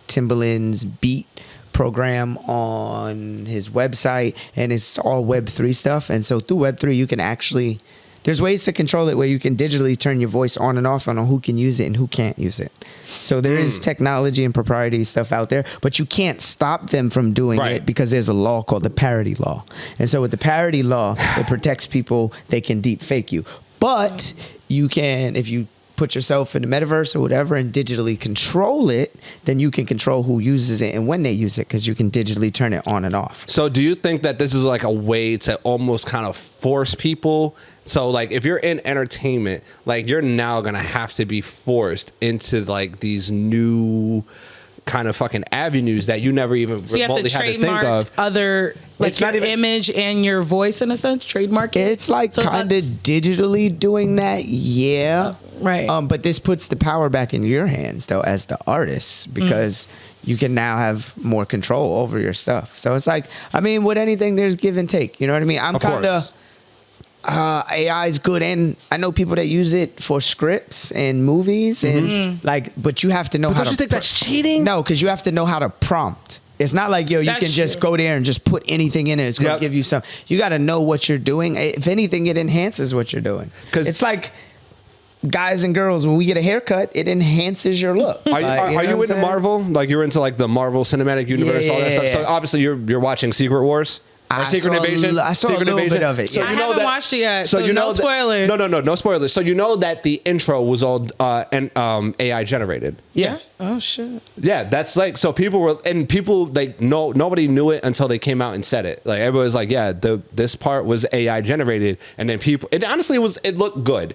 Timbaland's beat program on his website, and it's all Web3 stuff. And so through Web3 you can actually, there's ways to control it where you can digitally turn your voice on and off on who can use it and who can't use it. So there is technology and proprietary stuff out there, but you can't stop them from doing it because there's a law called the parody law. And so with the parody law, it protects people. They can deep fake you. But you can, if you put yourself in the metaverse or whatever and digitally control it, then you can control who uses it and when they use it, because you can digitally turn it on and off. So do you think that this is like a way to almost kind of force people? So like if you're in entertainment, like you're now going to have to be forced into like these new kind of fucking avenues that you never even remotely had to think of. Other, like it's your image and your voice in a sense, trademark it. It's like so kind of digitally doing that, yeah. Right. But this puts the power back in your hands though as the artist, because you can now have more control over your stuff. So it's like, I mean, with anything there's give and take, you know what I mean? I'm kind of AI is good, and I know people that use it for scripts and movies, and like, but you have to know how to. Don't you think that's cheating? No, because you have to know how to prompt. It's not like, yo, you can just go there and just put anything in it. It's going to give you some. You got to know what you're doing. If anything, it enhances what you're doing. Because it's like guys and girls, when we get a haircut, it enhances your look. Are you into Marvel? Like you're into like the Marvel Cinematic Universe, all that stuff. So obviously you're watching Secret Wars. Secret Invasion. I saw a little bit of it. So I haven't watched it yet. So you know no spoilers. No spoilers. So you know that the intro was all AI generated. Yeah. Oh shit. Yeah, that's like, so people like nobody knew it until they came out and said it. Like everybody was like, yeah, this part was AI generated, and then it honestly it looked good.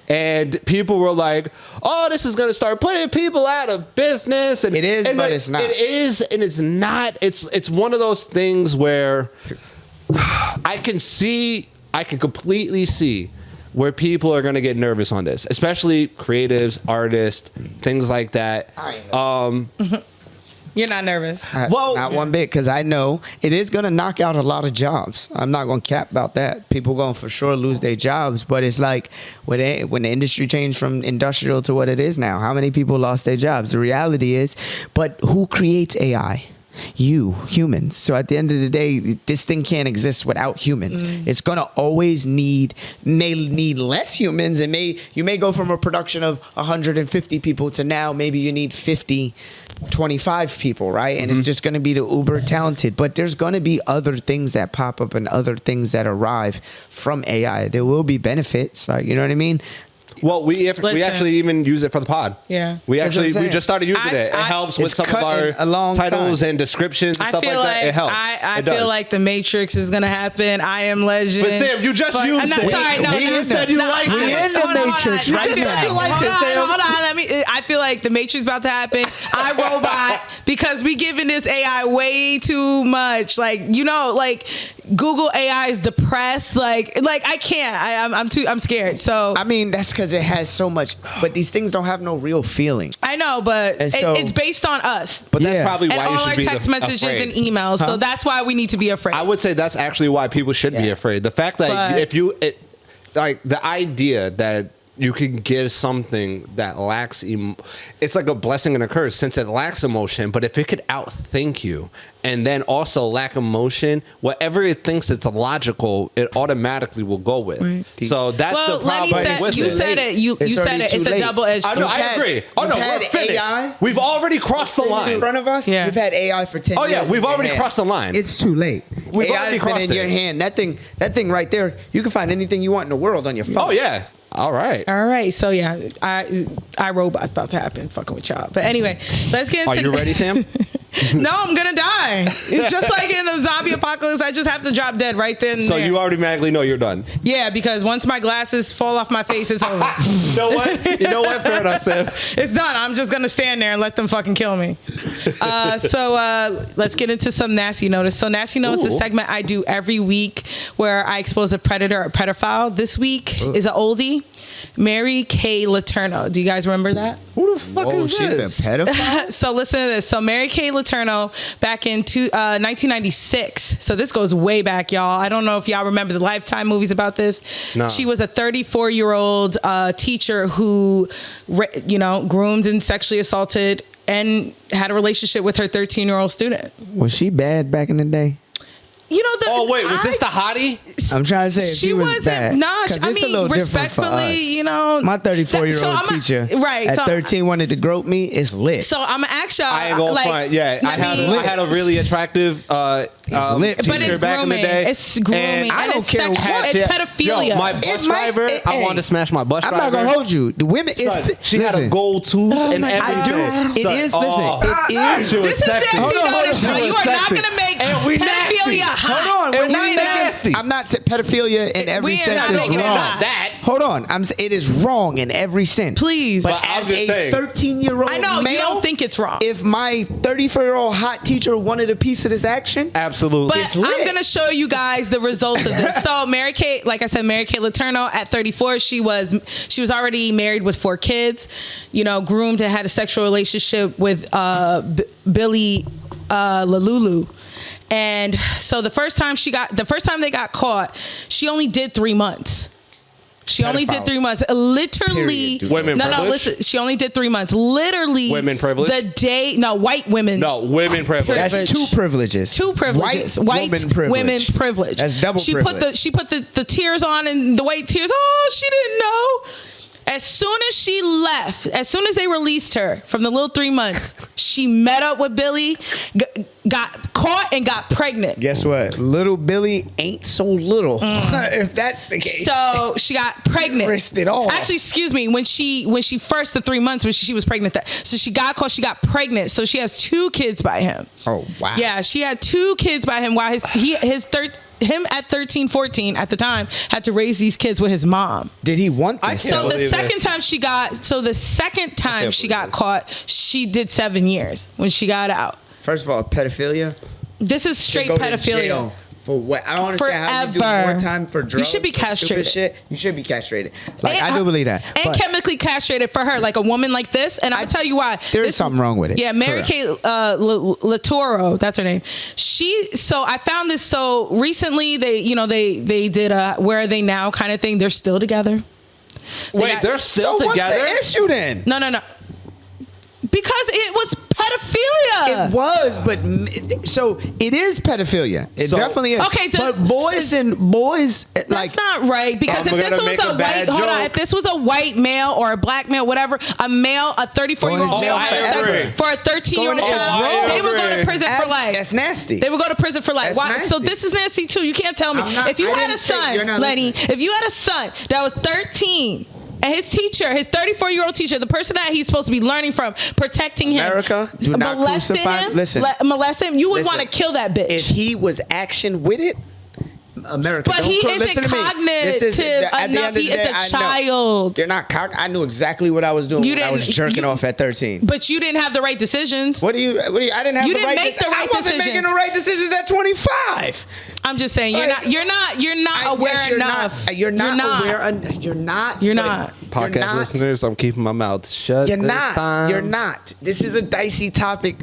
And people were like, "Oh, this is going to start putting people out of business." And it is, but it's not. It is, and it's not. It's one of those things where I can completely see where people are going to get nervous on this, especially creatives, artists, things like that. You're not nervous. Well, not one bit, because I know it is going to knock out a lot of jobs. I'm not going to cap about that. People going to for sure lose their jobs, but it's like when the industry changed from industrial to what it is now, how many people lost their jobs? The reality is, but who creates AI? You, humans. So at the end of the day, this thing can't exist without humans. It's going to always need less humans, and you may go from a production of 150 people to now maybe you need 25 people, right? And it's just going to be the uber talented. But there's going to be other things that pop up and other things that arrive from AI. There will be benefits, like, you know what I mean? Well, we actually even use it for the pod. Yeah. We just started using it. It helps with some of our titles and descriptions and stuff like that. It helps. I feel like the Matrix is gonna happen. I Am Legend. But Sam, you just used it. You said you liked it. We in the Matrix right now. Hold on. I feel like the Matrix is about to happen. iRobot, because we giving this AI way too much. Like, like Google AI is depressed. Like I can't. I'm scared. So I mean, that's because it has so much, but these things don't have no real feeling. I know, but it's based on us. But that's probably why you should be all our text messages afraid. and emails. So that's why we need to be afraid. I would say that's actually why people should be afraid. The fact that like the idea that you can give something that lacks it's like a blessing and a curse, since it lacks emotion. But if it could outthink you and then also lack emotion, whatever it thinks it's logical, it automatically will go with. Right. So that's the problem. You said it. You said it. It's a double-edged sword. I agree. Oh no, we're finished. AI, we've already crossed the line in front of us. Yeah. You've had AI for 10 years. Oh yeah, we've already crossed the line. It's too late. We've AI already has been crossed in your hand. That thing right there. You can find anything you want in the world on your phone. Oh yeah. All right. So yeah, iRobot's about to happen. Fucking with y'all. But anyway, let's get into. Are you ready, Sam? No, I'm gonna die. It's just like in the zombie apocalypse. I just have to drop dead right then. And So there. you automatically know you're done. Yeah, because once my glasses fall off my face, it's over. You know what? You know what? Fair enough, Sam. It's done. I'm just gonna stand there and let them fucking kill me. So let's get into some nasty notice. So nasty notice is a segment I do every week where I expose a predator or pedophile. This week is an oldie. Mary Kay Letourneau. Do you guys remember that? Who the fuck is she's this? a pedophile? So listen to this. So Mary Kay Letourneau back in 1996. So this goes way back, y'all. I don't know if y'all remember the Lifetime movies about this. No. She was a 34-year-old teacher who, groomed and sexually assaulted and had a relationship with her 13-year-old student. Was she bad back in the day? Oh wait, was this the hottie? I'm trying to say if she was wasn't. bad. Nah, 'Cause I it's a mean, little different for respectfully, us. My 34-year-old teacher at 13 wanted to grope me. It's lit. So I'm actually. I ain't gonna front. Yeah, I had a really attractive lit. But teacher it's back in the grooming. day. It's grooming. And I don't care what. It's pedophilia. Yo, my bus driver, I wanted to smash my bus driver. I'm not gonna hold you. The women is. She had a gold tooth and everything. I do. It is. Listen. It is. She was This is sexy. nasty notice. She You was are not sexy. gonna make And we nasty. pedophilia hot. Hold on. And we nasty. I'm not saying pedophilia in every We are sense not is making it wrong. hot. That. Hold on. It is wrong in every sense. Please. But I'm as just a saying. 13-year-old I know male, you don't think it's wrong. if my 34-year-old hot teacher wanted a piece of this action, Absolutely. But I'm going to show you guys the results of this. So Mary Kay, like I said, Mary Kay Letourneau at 34, she was already married with 4 kids, groomed and had a sexual relationship with Billy Lalulu. And so the first time they got caught, she only did 3 months. She only did 3 months. Literally. Women privilege? Listen. She only did 3 months. Literally. Women privilege? White women. No, women privilege. that's 2 privileges. 2 privileges. White women privilege. That's double privilege. She put the tears on and the white tears. Oh, she didn't know. As soon as she left, as soon as they released her from the little 3 months, she met up with Billy, got caught and got pregnant. Guess what? Little Billy ain't so little. If that's the case. So she got pregnant. Risked it all. Actually, excuse me. When she first the 3 months when she was pregnant, so she got caught. She got pregnant. So she has 2 kids by him. Oh wow. Yeah, she had 2 kids by him. While him at 13, 14 at the time had to raise these kids with his mom. Did he want this? So the second time she got caught, she did 7 years when she got out. First of all, pedophilia. This is straight Go to pedophilia. jail for what? I don't understand how you do Forever. more time for drugs. You should be or stupid castrated. Shit. You should be castrated. Like And, I do believe that. And But chemically castrated for her, like a woman like this. And I'll tell you why. There's something wrong with it. Yeah, Mary Correct. Kay Letourneau, that's her name. So I found this. So recently, they did a Where Are They Now kind of thing. They're still together. They're still together? What's the issue then? No. Because it was pedophilia. It was, but so it is pedophilia. It definitely is. Okay, but boys, that's not right. Because I'm if this gonna was make a bad joke. if this was a white male or a black male, whatever, a 34-year-old male had sex for a 13-year-old Going to child, jail. they would go to prison for life. That's nasty. They would go to prison for life. That's Why? So nasty. this is nasty too. You can't tell me. I'm not- If you I had a didn't say- you're son, not Lenny, listening. if you had a son that was 13. And his teacher, his 34-year-old teacher, the person that he's supposed to be learning from, protecting him, America, do not molesting crucify. him, Listen. molest him, you would Listen. want to kill that bitch. If he was action with it, America. But don't he listen isn't to me. cognitive This is- at the end enough. of the He day, is a I know. child. You're not I knew exactly what I was doing when I was jerking off at 13. But you didn't have the right decisions. What do you? I didn't have You the didn't right. make the right I wasn't decisions. making the right decisions at 25. I'm just saying you're not aware Yes, you're enough. You're not aware. You're not. Podcast You're not. listeners, I'm keeping my mouth shut. You're this not. time. You're not. This is a dicey topic.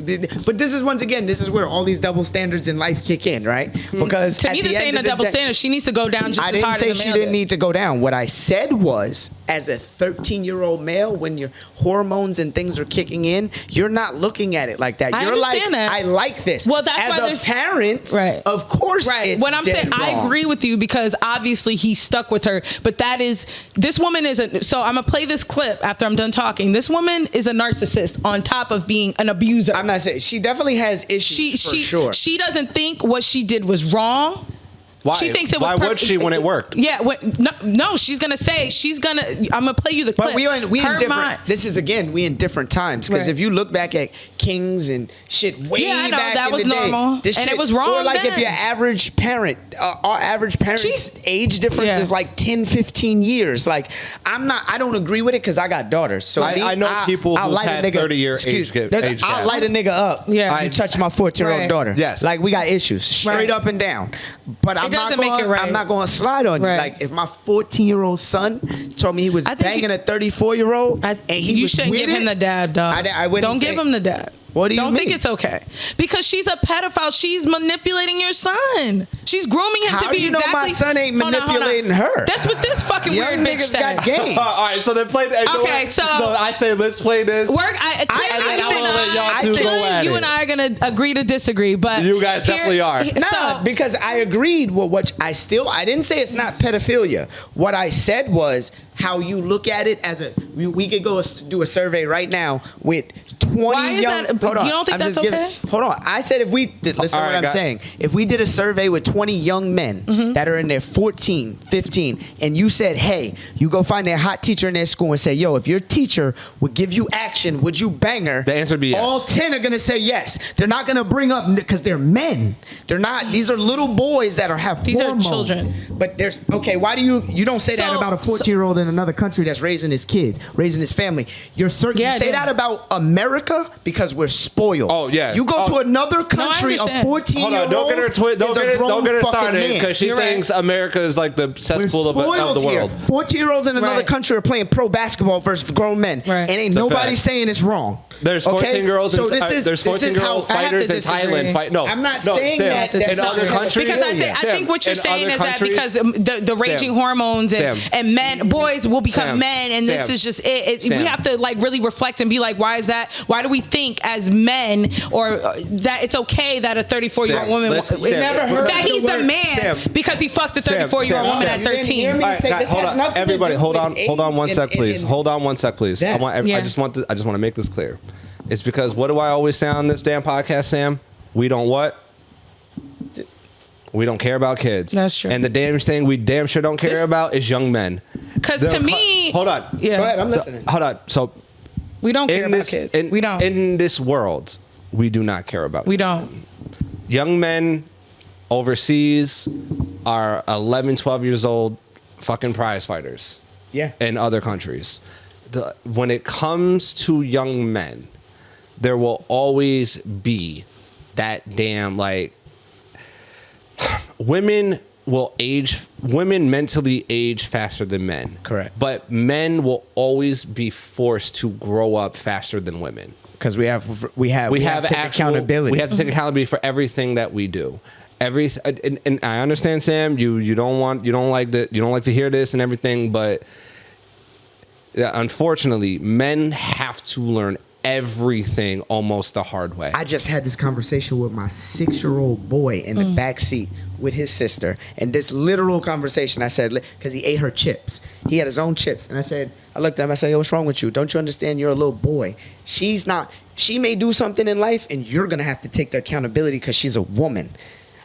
But this is, once again, this is where all these double standards in life kick in, right? Because To at me, the this end ain't a of the double day- standard. She needs to go down just I as didn't hard say as the she male didn't did. need to go down. What I said was, as a 13-year-old male, when your hormones and things are kicking in, you're not looking at it like that. I You're like, understand that. I like this. Well, that's why as there's- a parent, Right. of course, Right. it's When I'm saying dead I wrong. agree with you because obviously he stuck with her, but this woman is so I'm gonna play this clip after I'm done talking. This woman is a narcissist on top of being an abuser. I'm not saying she definitely has issues for sure. She doesn't think what she did was wrong. Why? She thinks it was Why would she when it worked? Yeah, no, she's gonna say I'm gonna play you the clip. But we in different. Mind. This is again, we in different times because if you look back at kings and shit way I know, back that in was the day, normal. this And shit, it was wrong Or like then. if your average parent, our average parents' age difference is like 10, 15 years. Like I don't agree with it because I got daughters. So I know people who had 30-year age gap. I'll light a nigga up. Yeah, you touch my 14-year-old daughter. Yes, like we got issues straight up and down. But I'm not going to slide on you. Like if my 14-year-old son told me he was banging a 34-year-old, and you shouldn't give him the dab, dog. I wouldn't Don't give him the dab. What do you Don't mean? think it's okay because she's a pedophile. She's manipulating your son. She's grooming him How to be do you exactly. know my son ain't manipulating her? That's what this fucking Young weird bitch niggas said. got game. All right, so then play. Okay, so I say let's play this. You and I are gonna agree to disagree, but you guys definitely are. Nah, because I agreed with what I didn't say it's not pedophilia. What I said was how you look at it as we could go do a survey right now with 20 young. Hold on. You don't think that's okay? Hold on. I said if we did, listen to what I'm saying. If we did a survey with 20 young men that are in their 14, 15, and you said, hey, you go find a hot teacher in their school and say, yo, if your teacher would give you action, would you bang her? The answer would be yes. All 10 are going to say yes. They're not going to bring up, because they're men. They're not, these are little boys that have these hormones. are children. But there's, okay, why do you don't say that about a 14-year-old in another country that's raising his kids, raising his family. You say that about America because we're spoiled. Oh yeah. You go to another country, a 14-year-old. Hold on, don't get her started because she thinks America is like the cesspool of the world. 14-year-olds in another country are playing pro basketball versus grown men, and ain't nobody saying it's wrong. There's 14-year-olds. There's 14-year-old fighters in Thailand. I'm not saying that in other countries. Because I think what you're saying is that because the raging hormones and men, boys will become men, and this is just it. We have to like really reflect and be like, why is that? Why do we think as men or that it's okay that a 34-year-old woman that he's the man because he fucked a 34-year-old woman at 13? Everybody, hold on 1 sec, please. Hold on 1 sec, please. I just want to make this clear. It's because what do I always say on this damn podcast, Sam? We don't what? We don't care about kids. That's true. And the damn thing we damn sure don't care about is young men. Because to me, hold on. Yeah. Go ahead, I'm listening. Hold on. So we don't care about kids. We don't. In this world, we do not care about. We don't. Young men overseas are 11, 12 years old, fucking prize fighters. Yeah. In other countries, when it comes to young men, there will always be that damn like women mentally age faster than men. Correct. But men will always be forced to grow up faster than women. Because we have accountability. We have to take accountability for everything that we do. And I understand, Sam, you don't like to hear this and everything, but unfortunately, men have to learn everything almost the hard way. I just had this conversation with my 6-year-old boy in the back seat with his sister, and this literal conversation, I said, because he ate her chips. He had his own chips, and I looked at him, I said, yo, what's wrong with you? Don't you understand you're a little boy? She may do something in life, and you're going to have to take the accountability because she's a woman.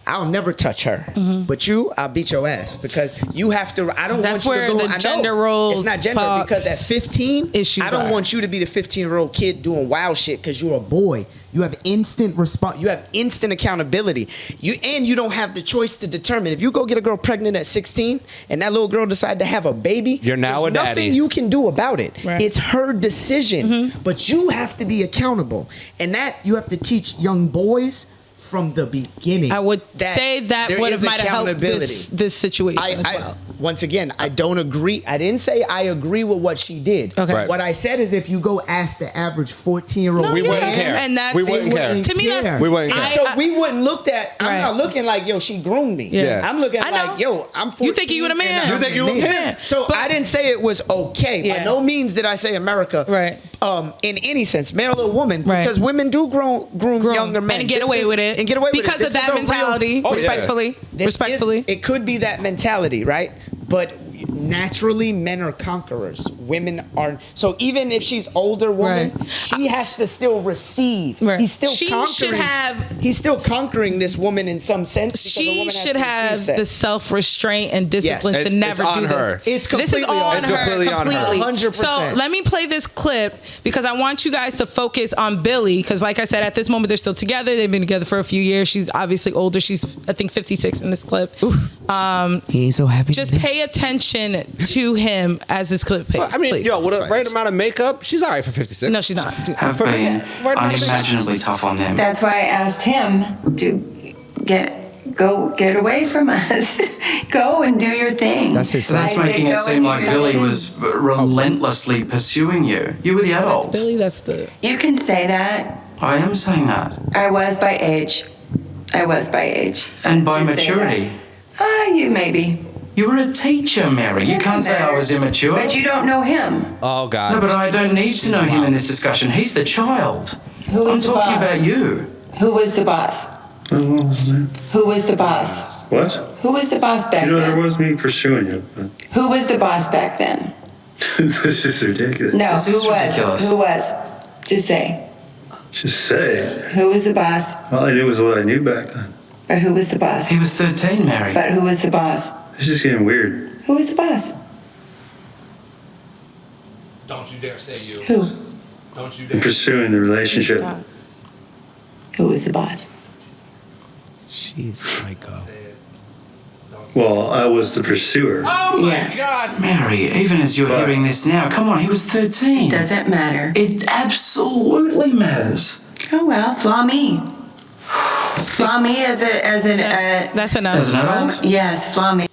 I'll never touch her, but I'll beat your ass because you have to. I don't That's want you to where go. the gender roles. It's not gender because at 15, I don't want you to be the 15-year-old kid doing wild shit because you're a boy. You have instant response. You have instant accountability. You don't have the choice to determine if you go get a girl pregnant at 16 and that little girl decide to have a baby. You're now a daddy. Nothing you can do about it. Right. It's her decision, but you have to be accountable, and that you have to teach young boys. From the beginning, I would say that might have helped this situation as well. Once again, I don't agree. I didn't say I agree with what she did. Okay. Right. What I said is if you go ask the average 14-year-old, we wouldn't care. And that's we wouldn't care. To me, that's we wouldn't care. So we wouldn't look at. I'm not looking like yo, she groomed me. Yeah. I'm looking like yo, I'm 14. You think you were a man? You think you were a man? So I didn't say it was okay. Yeah. By no means did I say America. Right. In any sense, male or woman, because women do groom younger men and get away with it because of that mentality. Respectfully. It could be that mentality, right? But naturally men are conquerors. Women are. So even if she's older woman, she has to still receive. He's still conquering. He's still conquering this woman in some sense. She should have the self-restraint and discipline to never do this. It's completely on her. Completely on her. 100%. So let me play this clip because I want you guys to focus on Billy because, like I said, at this moment they're still together. They've been together for a few years. She's obviously older. She's, I think, 56 in this clip. He ain't so happy. Just pay attention to him as this clip plays. Well, I mean, with a right amount of makeup, she's all right for 56. No, she's not. Have been unimaginably tough on them. That's why I asked him to get away from us. Go and do your thing. That's his son. That's making it seem like Billy was relentlessly pursuing you. You were the adult. Billy, that's the... You can say that. I am saying that. I was by age. And by maturity. You maybe. You were a teacher, Mary. You can't say I was immature. But you don't know him. Oh, God. No, but I don't need to know him in this discussion. He's the child. I'm talking about you. Who was the boss? Who was the boss? What? Who was the boss back There then? was me pursuing you. Who was the boss back then? This is ridiculous. No, This is ridiculous. Who was? Just say. Just say. Who was the boss? All I knew was what I knew back then. But who was the boss? He was 13, Mary. But who was the boss? This is getting weird. Who was the boss? Don't you dare say you. Who? Don't you I'm pursuing the relationship. Who was the boss? She's psycho. Well, I was the pursuer. Oh, my Yes. God. Mary, even as you're hearing this now, come on, he was 13. Doesn't matter. It absolutely matters. Oh well, flaw me. Flaw me as an That's enough. As an adult? yes, flaw me.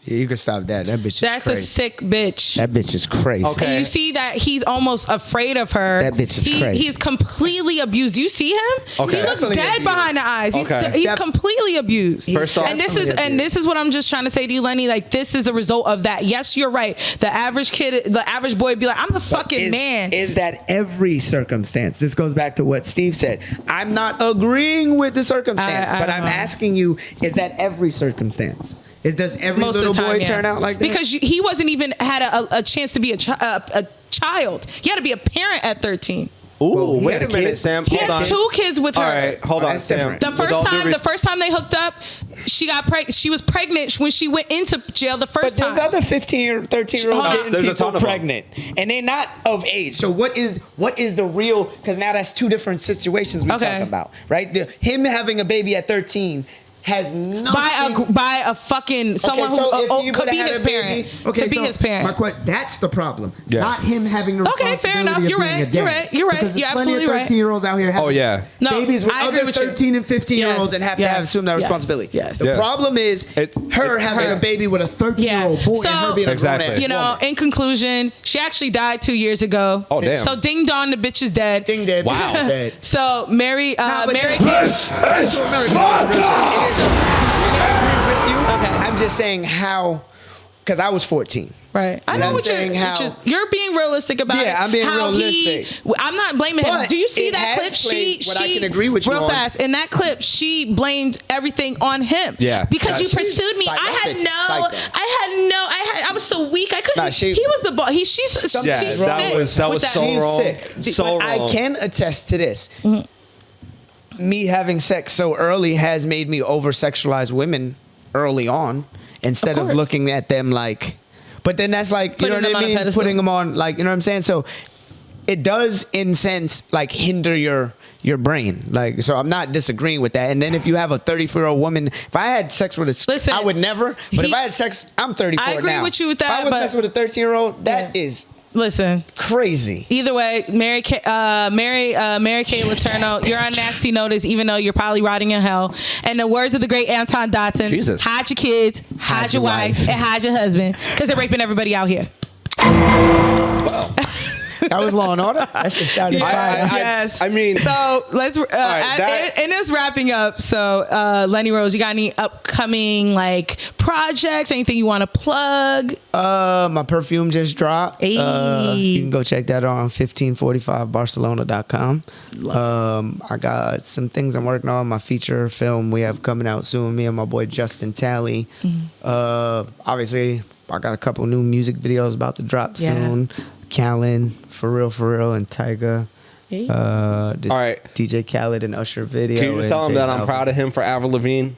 Yeah, you can stop that. That bitch is That's crazy. a sick bitch. That bitch is crazy. Okay. And you see that he's almost afraid of her. That bitch is crazy. He's completely abused. Do you see him? Okay. He looks Definitely dead abused. behind the eyes. Okay. He's completely abused. First off- and this Definitely is what I'm just trying to say to you, Lenny. Like, this is the result of that. Yes, you're right. The average boy would be like, I'm the fucking man. Is that every circumstance? This goes back to what Steve said. I'm not agreeing with the circumstance, I but don't I'm know. asking you, is that every circumstance? Does every Most of little the time, boy yeah. turn out like that? Because he wasn't even had a chance to be a child. He had to be a parent at 13. Ooh, Well, he wait had a a minute, kid. Sam. He Hold had on. 2 kids with her. All right, hold on, That's Sam. different. The first time they hooked up, she was pregnant when she went into jail the first But time. there's other 15 or 13-year-olds Hold on. getting There's a people ton of them. pregnant, and they're not of age. So what is the real? Because now that's 2 different situations we Okay. talk about, right? Him having a baby at 13 has nothing. by a fucking someone Okay, so if who he could would've be had his a baby- parent. Okay, to be so his parent. that's the problem. Yeah. Not him having the Okay, fair enough. responsibility You're of being right. a dad. You're right. You're right. Because You're there's plenty absolutely of right. 13-year-olds out here having Oh, yeah. No, babies with I agree other with you. 13 and 15-year-olds Yes, and have to yes, assume that yes, responsibility. yes. The Yeah. problem is her having a baby with a 13-year-old boy and her being a Exactly. grown-ass You know, woman. in conclusion, she actually died 2 years ago. Oh, damn. So ding dong, the bitch is dead. Ding dead. Wow. Dead. So Mary, but Mary. that's- Okay. I'm just saying how, because I was 14. Right. I And know I'm what saying you're being realistic about it. Yeah, I'm being how realistic. I'm not blaming him. But Do you see it that has clip? played what I can agree with you real on. fast. In that clip, she blamed everything on him. Yeah. Because Nah, you she's pursued me. psycho. I That bitch is psycho. I was so weak. I couldn't. Nah, He was the boss. She's Yeah, she's that sick was with that. so She's wrong. sick. So But I wrong. can attest to this. Me having sex so early has made me over-sexualize women early on instead of course. looking at them like... But then that's like, you Putting know them what on I a mean? pedestal. Putting them on, like, you know what I'm saying? So it does, in sense, like hinder your brain. Like, so I'm not disagreeing with that. And then if you have a 34-year-old woman, if I had sex with Listen, I would never. But if I had sex, I'm 34 now. I agree with you with that, If I was but- messing with a 13-year-old, that is Listen. crazy. Either way, Mary Kay Letourneau, you're on nasty notice, even though you're probably rotting in hell. And the words of the great Anton Dotson: Jesus. hide your kids, hide your wife, and hide your husband, because they're raping everybody out here. Well, That was Law and Order. That shit sounded fire. Yes. I mean, so let's. And it's wrapping up. So, Lenny Rose, you got any upcoming like projects? Anything you want to plug? My perfume just dropped. Hey. You can go check that out on 1545barcelona.com. I got some things I'm working on. My feature film we have coming out soon. Me and my boy Justin Talley. Obviously, I got a couple new music videos about to drop soon. Khaled, For Real, and Tyga. This All right. DJ Khaled and Usher video. Can you just tell him that I'm proud of him for Avril Lavigne?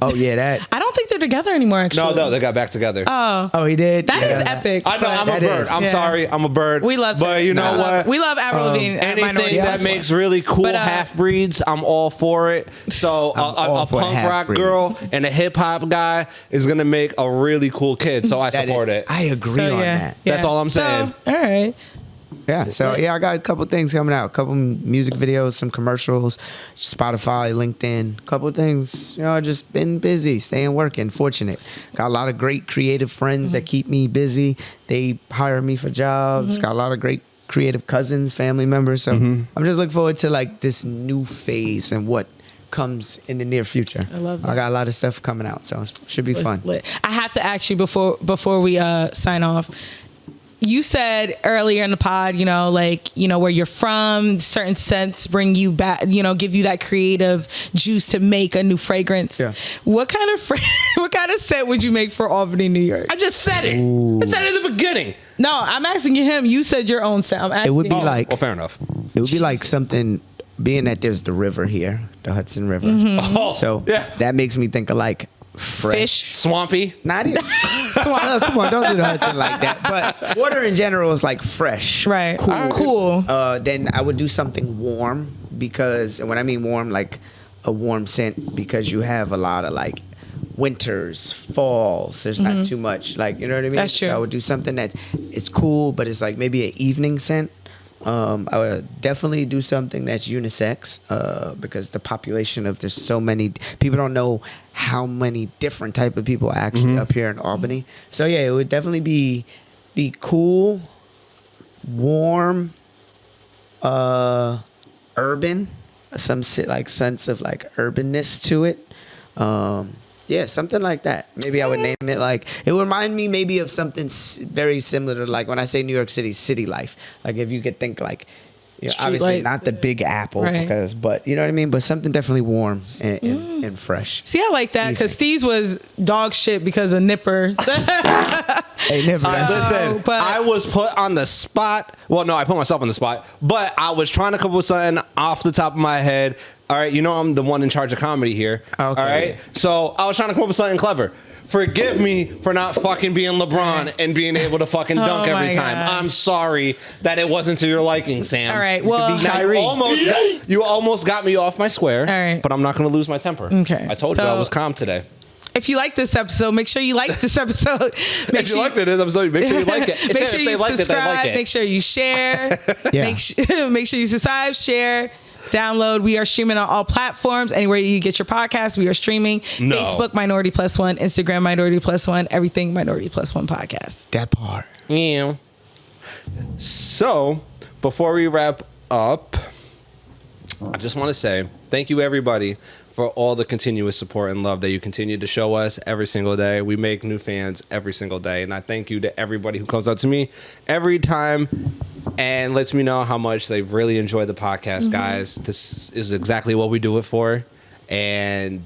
Oh yeah, that. I don't think they're together anymore. Actually, No, they got back together. Oh, he did. That is epic. I know. I'm a bird. I'm sorry. I'm a bird. We love, but you know what? We love Avril Lavigne. Anything that makes really cool half breeds, I'm all for it. So a punk rock girl and a hip hop guy is gonna make a really cool kid. So I support it. I agree on that. That's all I'm saying. All right. Yeah, so I got a couple things coming out, a couple music videos, some commercials, Spotify, LinkedIn, a couple things. Just been busy, staying working, fortunate. Got a lot of great creative friends that keep me busy. They hire me for jobs. Got a lot of great creative cousins, family members. So I'm just looking forward to like this new phase and what comes in the near future. I love that. I got a lot of stuff coming out, so it should be fun. I have to ask you before we sign off. You said earlier in the pod, where you're from, certain scents bring you back, give you that creative juice to make a new fragrance. Yeah. What kind of scent would you make for Albany, New York? I just said it. I said it in the beginning. No, I'm asking him. You said your own scent. It would be like. Well, fair enough. It would be like something. Being that there's the river here, the Hudson River. So that makes me think of like fresh. Fish. Swampy. Not even. No, come on, don't do the Hudson like that. But water in general is like fresh. Right. Cool. Then I would do something warm because, and when I mean warm, like a warm scent, because you have a lot of like winters, falls. There's not too much. Like, you know what I mean? That's true. So I would do something that it's cool, but it's like maybe an evening scent. I would definitely do something that's unisex because the population of there's so many people don't know how many different type of people are actually up here in Albany. So yeah, it would definitely be cool, warm, urban, some like sense of like urbanness to it. Yeah, something like that. Maybe I would name it like, it would remind me maybe of something very similar to like when I say New York City, city life. Like if you could think like, obviously not the Big Apple, but you know what I mean? But something definitely warm and fresh. See, I like that because Steve's was dog shit because of Nipper. Hey, Nipper. Listen, I was put on the spot. Well, no, I put myself on the spot. But I was trying to come up with something off the top of my head. All right, I'm the one in charge of comedy here. Okay. All right, so I was trying to come up with something clever. Forgive me for not fucking being LeBron and being able to fucking dunk every time. I'm sorry that it wasn't to your liking, Sam. All right, well, you almost got me off my square. All right, but I'm not going to lose my temper. Okay, I told you I was calm today. If you like this episode, make sure you like this episode. If you liked this episode, make sure you like it. Make sure you subscribe. Make sure you share. Make sure you subscribe, share. Download. We are streaming on all platforms. Anywhere you get your podcast, we are streaming. Facebook, MinorityPlus1. Instagram, MinorityPlus1. Everything, MinorityPlus1 Podcast. That part. Yeah. So, before we wrap up, I just want to say thank you, everybody, for all the continuous support and love that you continue to show us every single day. We make new fans every single day. And I thank you to everybody who comes up to me every time and lets me know how much they've really enjoyed the podcast, guys. This is exactly what we do it for. And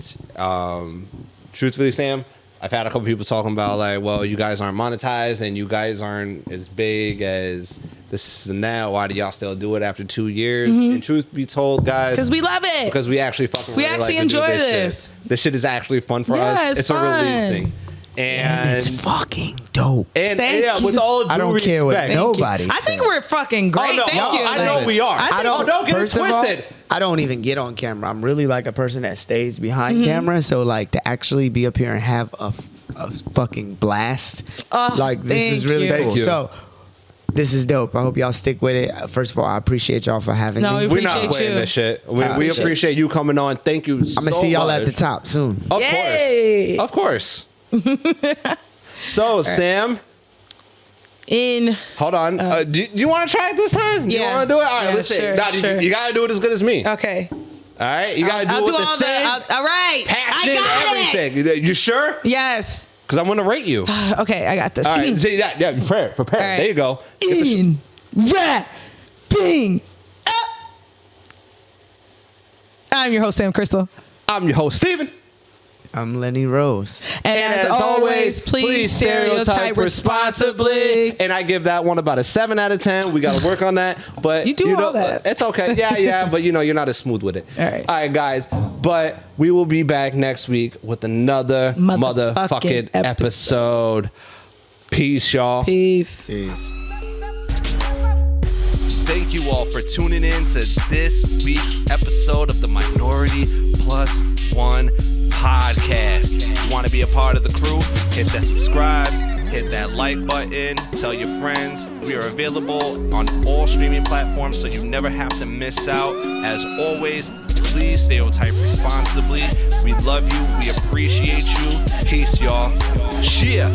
truthfully, Sam, I've had a couple people talking about like, well, you guys aren't monetized and you guys aren't as big as this and that. Why do y'all still do it after 2 years? And truth be told, guys, because we love it. Because we actually fucking we actually enjoy this. This shit is actually fun for us. It's fun. A releasing. And it's fucking dope. And with all due I don't care what nobody I think we're fucking great. Oh, no, Thank you. I know we are. Don't get it twisted. I don't even get on camera. I'm really like a person that stays behind camera. So like to actually be up here and have a fucking blast, like this is really cool. So this is dope. I hope y'all stick with it. First of all, I appreciate y'all for having me. We're not playing this shit. We appreciate you coming on. Thank you so much. I'm going to see y'all at the top soon. Of course. So, Sam. Hold on. Do you want to try it this time? Yeah. You want to do it? All right, let's see. Sure. You got to do it as good as me. Okay. All right? You got to do it with the same all right. passion, everything. You sure? Yes. Because I'm going to rate you. Okay, I got this. All right, see that? Yeah, prepare. Right. There you go. Wrapping up. I'm your host, Sam Crystal. I'm your host, Steven. I'm Lenny Rose. And as always, please stereotype responsibly. And I give that one about a 7 out of 10. We got to work on that. But you do all that. It's okay. Yeah. But you're not as smooth with it. All right, guys. But we will be back next week with another motherfucking episode. Peace, y'all. Peace. Thank you all for tuning in to this week's episode of the Minority Plus One Podcast. If you want to be a part of the crew, hit that subscribe, hit that like button, tell your friends. We are available on all streaming platforms, so you never have to miss out. As always, please stereotype responsibly. We love you. We appreciate you. Peace, y'all. Cheer.